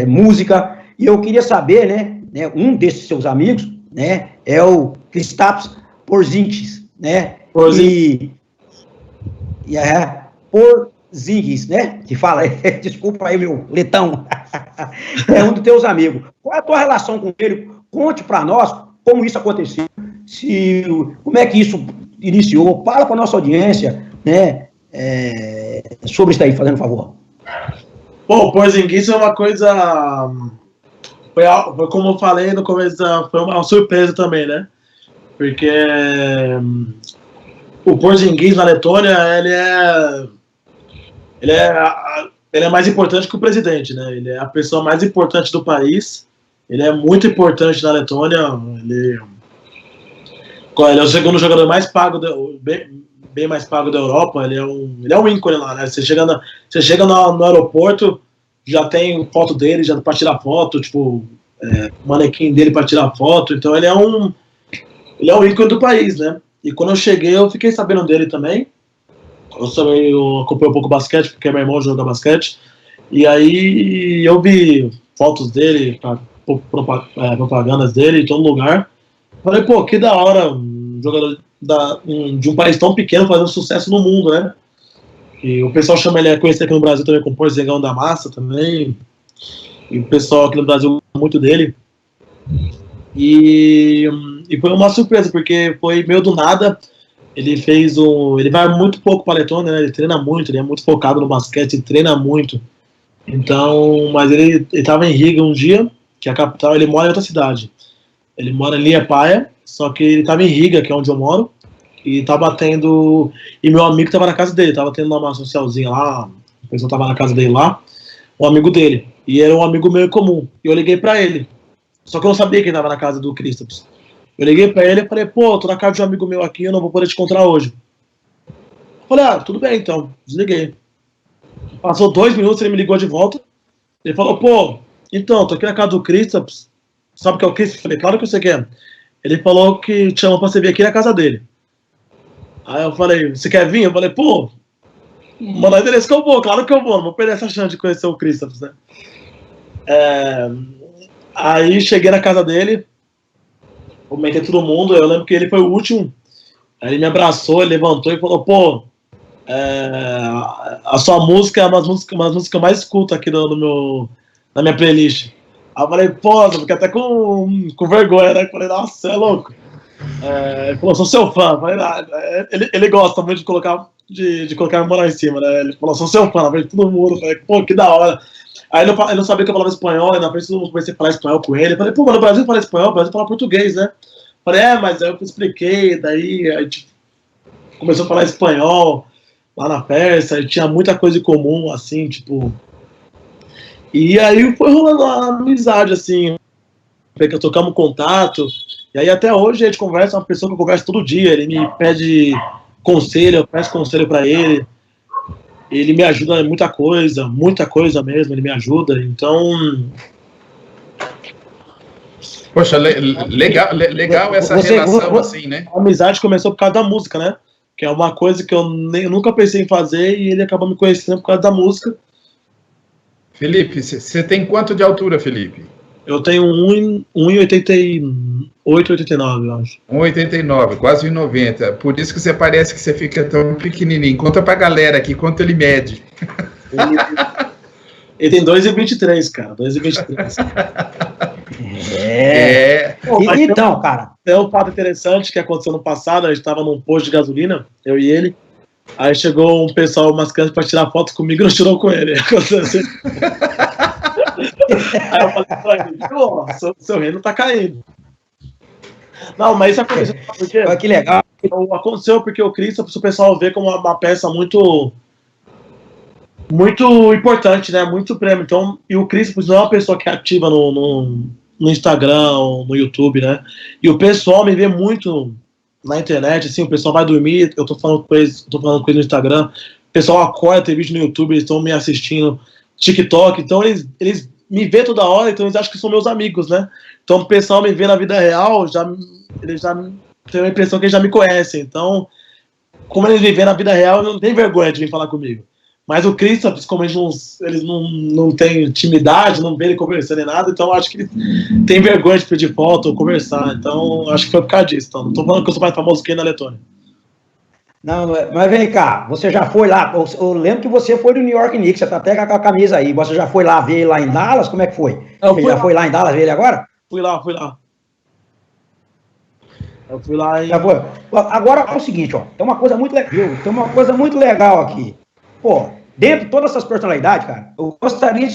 música, e eu queria saber, né, um desses seus amigos, né, é o Kristaps Porzingis, né, Porzingis, né, que fala, desculpa aí meu letão, é um dos teus amigos. Qual é a tua relação com ele? Conte para nós como isso aconteceu, como é que isso iniciou, fala para a nossa audiência, né, sobre isso aí, fazendo favor. Bom, o Porzingis é uma coisa, foi como eu falei no começo, foi uma surpresa também, né? Porque o Porzingis na Letônia, ele é mais importante que o presidente, né? Ele é a pessoa mais importante do país, ele é muito importante na Letônia, ele é o segundo jogador mais pago, bem bem mais pago da Europa, ele é um ícone lá, né? Você chega no aeroporto, já tem foto dele, já para tirar foto, tipo, o manequim dele para tirar foto, então ele é um ícone do país, né? E quando eu cheguei, eu fiquei sabendo dele também. Eu acompanhei um pouco basquete, porque meu irmão joga basquete, e aí eu vi fotos dele, propagandas dele em todo lugar. Falei, pô, que da hora, um jogador de um país tão pequeno fazendo sucesso no mundo, né? E o pessoal chama ele, conhecido aqui no Brasil também como Porzingão da Massa também. E o pessoal aqui no Brasil muito dele. E foi uma surpresa, porque foi meio do nada. Ele vai muito pouco para Letônia, né? Ele treina muito, ele é muito focado no basquete, ele treina muito. Então, mas ele estava em Riga um dia, que é a capital, ele mora em outra cidade. Ele mora em Liepaja, só que ele estava em Riga, que é onde eu moro, e estava tendo... E meu amigo estava na casa dele, estava tendo uma socialzinha lá, a pessoa estava na casa dele lá, um amigo dele, e era um amigo meio comum, e eu liguei para ele, só que eu não sabia que ele estava na casa do Kristaps. Eu liguei para ele e falei, pô, tô na casa de um amigo meu aqui, eu não vou poder te encontrar hoje. Eu falei, tudo bem então, desliguei. Passou 2 minutos, ele me ligou de volta, ele falou, pô, então, tô aqui na casa do Kristaps, sabe o que é o Kristaps? Eu falei, claro que você quer. Ele falou que te chamou pra você vir aqui na casa dele. Aí eu falei, você quer vir? Eu falei, pô, manda o endereço que eu vou, claro que eu vou, não vou perder essa chance de conhecer o Kristaps, né? Aí cheguei na casa dele, comentei todo mundo, eu lembro que ele foi o último, aí ele me abraçou, ele levantou e falou, pô, a sua música é uma das músicas que eu mais escuto aqui na minha playlist. Aí eu falei, pô, eu fiquei até com vergonha, né? Eu falei, nossa, você é louco. Ele falou, sou seu fã. Eu falei, ele gosta muito de colocar a mão lá em cima, né? Ele falou, sou seu fã, na frente de todo mundo. Eu falei, pô, que da hora. Aí ele não sabia que eu falava espanhol, e na frente todo mundo comecei a falar espanhol com ele. Eu falei, pô, mas no Brasil fala espanhol, no Brasil fala português, né? Eu falei, mas aí eu expliquei, daí a gente começou a falar espanhol lá na Pérsia, e tinha muita coisa em comum, assim, tipo... E aí foi rolando uma amizade, assim, porque tocamos contato, e aí até hoje a gente conversa, uma pessoa que eu converso todo dia, ele me pede conselho, eu peço conselho pra ele me ajuda em muita coisa mesmo, ele me ajuda, então... Poxa, legal essa relação assim, né? A amizade começou por causa da música, né? Que é uma coisa que eu nunca pensei em fazer, e ele acabou me conhecendo por causa da música. Felipe, você tem quanto de altura, Felipe? Eu tenho 1,88, 89, eu acho. 1,89, quase 1,90. Por isso que você parece que você fica tão pequenininho. Conta pra galera aqui quanto ele mede. Ele tem 2,23, cara. 2,23. Então, cara. Tem um fato interessante que aconteceu no passado. A gente estava num posto de gasolina, eu e ele. Aí chegou um pessoal, umas crianças, pra tirar foto comigo e não tirou com ele. Assim. Aí eu falei pra ele, pô, seu reino tá caindo. Não, mas isso aconteceu porque... Que legal. Aconteceu porque o Kristaps, o pessoal vê como uma peça muito importante, né? Muito prêmio. Então, e o Kristaps não é uma pessoa que é ativa no Instagram ou no YouTube, né? E o pessoal me vê muito na internet, assim, o pessoal vai dormir, eu tô falando com eles no Instagram, o pessoal acorda, tem vídeo no YouTube, eles estão me assistindo TikTok, então eles me vê toda hora, então eles acham que são meus amigos, né? Então o pessoal me vê na vida real, eles já têm a impressão que eles já me conhecem, então como eles me vê na vida real, não tem vergonha de vir falar comigo. Mas o Kristaps, como eles não têm intimidade, não vê ele conversando nem nada, então acho que ele tem vergonha de pedir foto ou conversar. Então acho que foi por causa disso. Então, não tô falando que eu sou mais famoso que ele na Letônia. Não, mas vem cá, você já foi lá, eu lembro que você foi do New York Knicks, você tá até com a camisa aí, você já foi lá ver ele lá em Dallas, como é que foi? Você já foi lá em Dallas ver ele agora? Fui lá. Eu fui lá e... Agora é o seguinte, ó, tem uma coisa muito legal aqui. Pô, dentro de todas essas personalidades, cara, eu gostaria de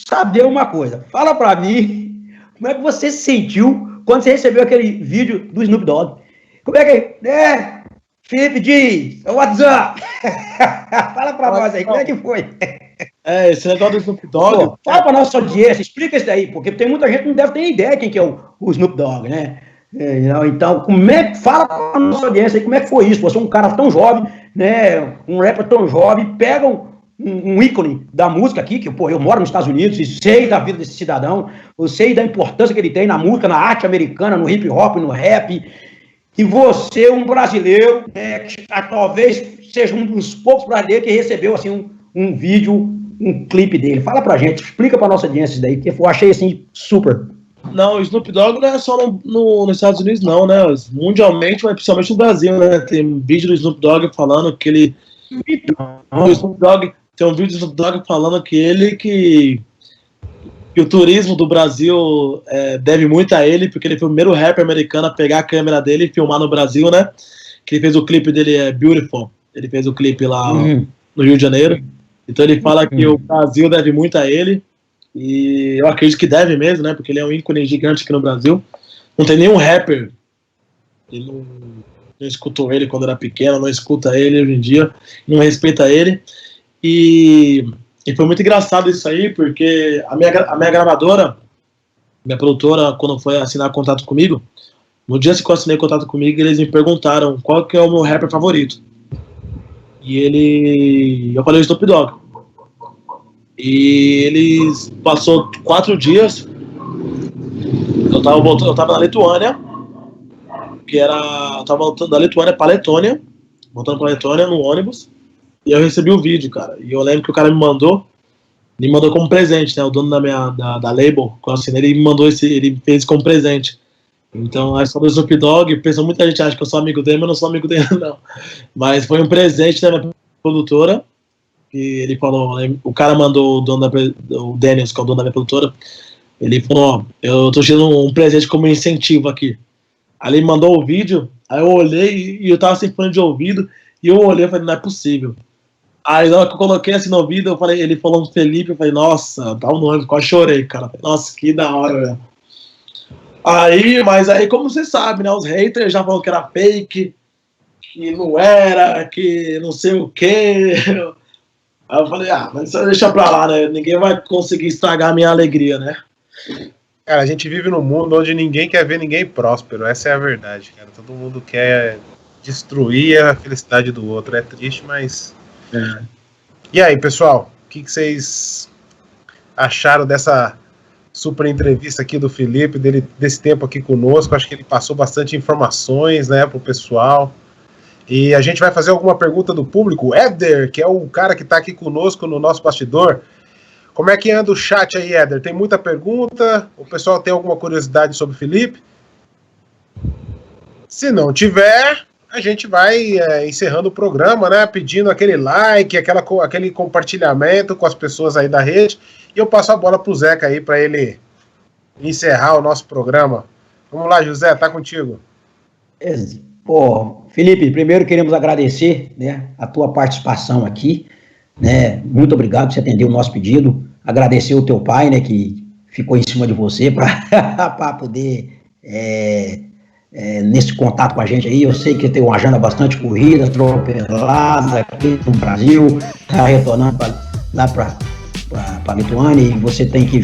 saber uma coisa. Fala pra mim, como é que você se sentiu quando você recebeu aquele vídeo do Snoop Dogg? Como é que... Felipe diz, what's up? Fala pra nós aí, como é que foi? Esse negócio do Snoop Dogg... Pô, fala pra nossa audiência, explica isso daí, porque tem muita gente que não deve ter ideia quem que é o Snoop Dogg, né? Então, fala pra nossa audiência aí, como é que foi isso? Você é um cara tão jovem, né, um rapper tão jovem, pega um ícone da música aqui, que pô, eu moro nos Estados Unidos e sei da vida desse cidadão, eu sei da importância que ele tem na música, na arte americana, no hip hop, no rap, e você, um brasileiro, que talvez seja um dos poucos brasileiros que recebeu assim, um vídeo, um clipe dele. Fala pra gente, explica pra nossa audiência isso daí, que eu achei assim, super. Não, o Snoop Dogg não é só nos Estados Unidos, não, né? Mundialmente, mas principalmente no Brasil, né? Tem um vídeo do Snoop Dogg falando que ele. Tem um vídeo do Snoop Dogg falando que o turismo do Brasil deve muito a ele, porque ele foi o primeiro rapper americano a pegar a câmera dele e filmar no Brasil, né? Que ele fez o clipe dele, Beautiful. Ele fez o clipe lá no Rio de Janeiro. Então ele fala que o Brasil deve muito a ele. E eu acredito que deve mesmo, né? Porque ele é um ícone gigante aqui no Brasil. Não tem nenhum rapper. Ele não escutou ele quando era pequeno, não escuta ele hoje em dia, não respeita ele. E foi muito engraçado isso aí, porque a minha gravadora, minha produtora, quando foi assinar contato comigo, no dia que eu assinei contato comigo, eles me perguntaram qual que é o meu rapper favorito. E eu falei o Snoop Dogg. E eles passou 4 dias. Eu tava na Lituânia, eu tava voltando da Lituânia pra Letônia, voltando pra Letônia no ônibus, e eu recebi o vídeo, cara. E eu lembro que o cara me mandou como presente, né? O dono da label, que eu assinei, ele fez como presente. Então, a história do Snoop Dogg, muita gente acha que eu sou amigo dele, mas eu não sou amigo dele, não. Mas foi um presente da minha produtora. E ele falou, o cara mandou o Daniels, que é o dono da minha produtora, ele falou, eu tô tirando um presente como incentivo aqui. Aí ele mandou o vídeo, aí eu olhei e eu tava sem fone de ouvido, e eu olhei e falei, não é possível. Aí na hora que eu coloquei assim no ouvido, ele falou um Felipe, eu falei, nossa, tá o nome, quase chorei, cara. Nossa, que da hora, velho. Mas aí, como você sabe, né, os haters já falaram que era fake, que não era, que não sei o quê. Aí eu falei, mas só deixa pra lá, né? Ninguém vai conseguir estragar a minha alegria, né? Cara, a gente vive num mundo onde ninguém quer ver ninguém próspero. Essa é a verdade, cara. Todo mundo quer destruir a felicidade do outro. É triste, mas... E aí, pessoal? O que vocês acharam dessa super entrevista aqui do Felipe, desse tempo aqui conosco? Acho que ele passou bastante informações, né, pro pessoal. E a gente vai fazer alguma pergunta do público. O Éder, que é o cara que está aqui conosco no nosso bastidor. Como é que anda o chat aí, Éder? Tem muita pergunta? O pessoal tem alguma curiosidade sobre o Felipe? Se não tiver, a gente vai encerrando o programa, né? Pedindo aquele like, aquele compartilhamento com as pessoas aí da rede. E eu passo a bola pro Zeca aí para ele encerrar o nosso programa. Vamos lá, José, tá contigo. Pô, Felipe, primeiro queremos agradecer, né, a tua participação aqui, né, muito obrigado por você atender o nosso pedido, agradecer o teu pai, né, que ficou em cima de você para poder nesse contato com a gente aí. Eu sei que tem uma agenda bastante corrida, atropelada aqui no Brasil, tá retornando lá para a Lituânia, e você tem que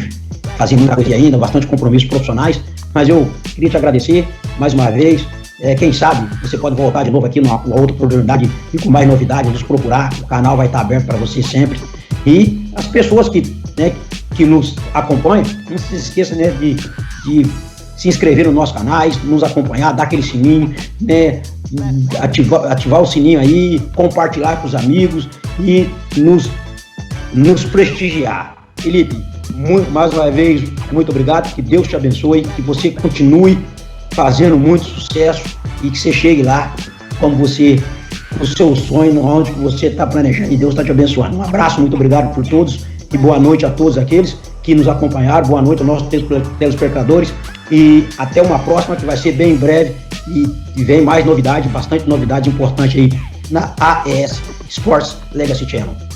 fazer muita coisa ainda, bastante compromissos profissionais, mas eu queria te agradecer mais uma vez. Quem sabe você pode voltar de novo aqui numa outra oportunidade e com mais novidades, nos procurar. O canal vai estar aberto para você sempre. E as pessoas que nos acompanham, não se esqueçam, né, de se inscrever nos nossos canais, nos acompanhar, dar aquele sininho, né, ativar o sininho aí, compartilhar com os amigos e nos prestigiar. Felipe, mais uma vez, muito obrigado, que Deus te abençoe, que você continue fazendo muito sucesso e que você chegue lá como o seu sonho, onde você está planejando, e Deus está te abençoando. Um abraço, muito obrigado por todos e boa noite a todos aqueles que nos acompanharam, boa noite aos nossos telespectadores e até uma próxima, que vai ser bem em breve, e vem mais novidade, bastante novidade importante aí na AES Sports Legacy Channel.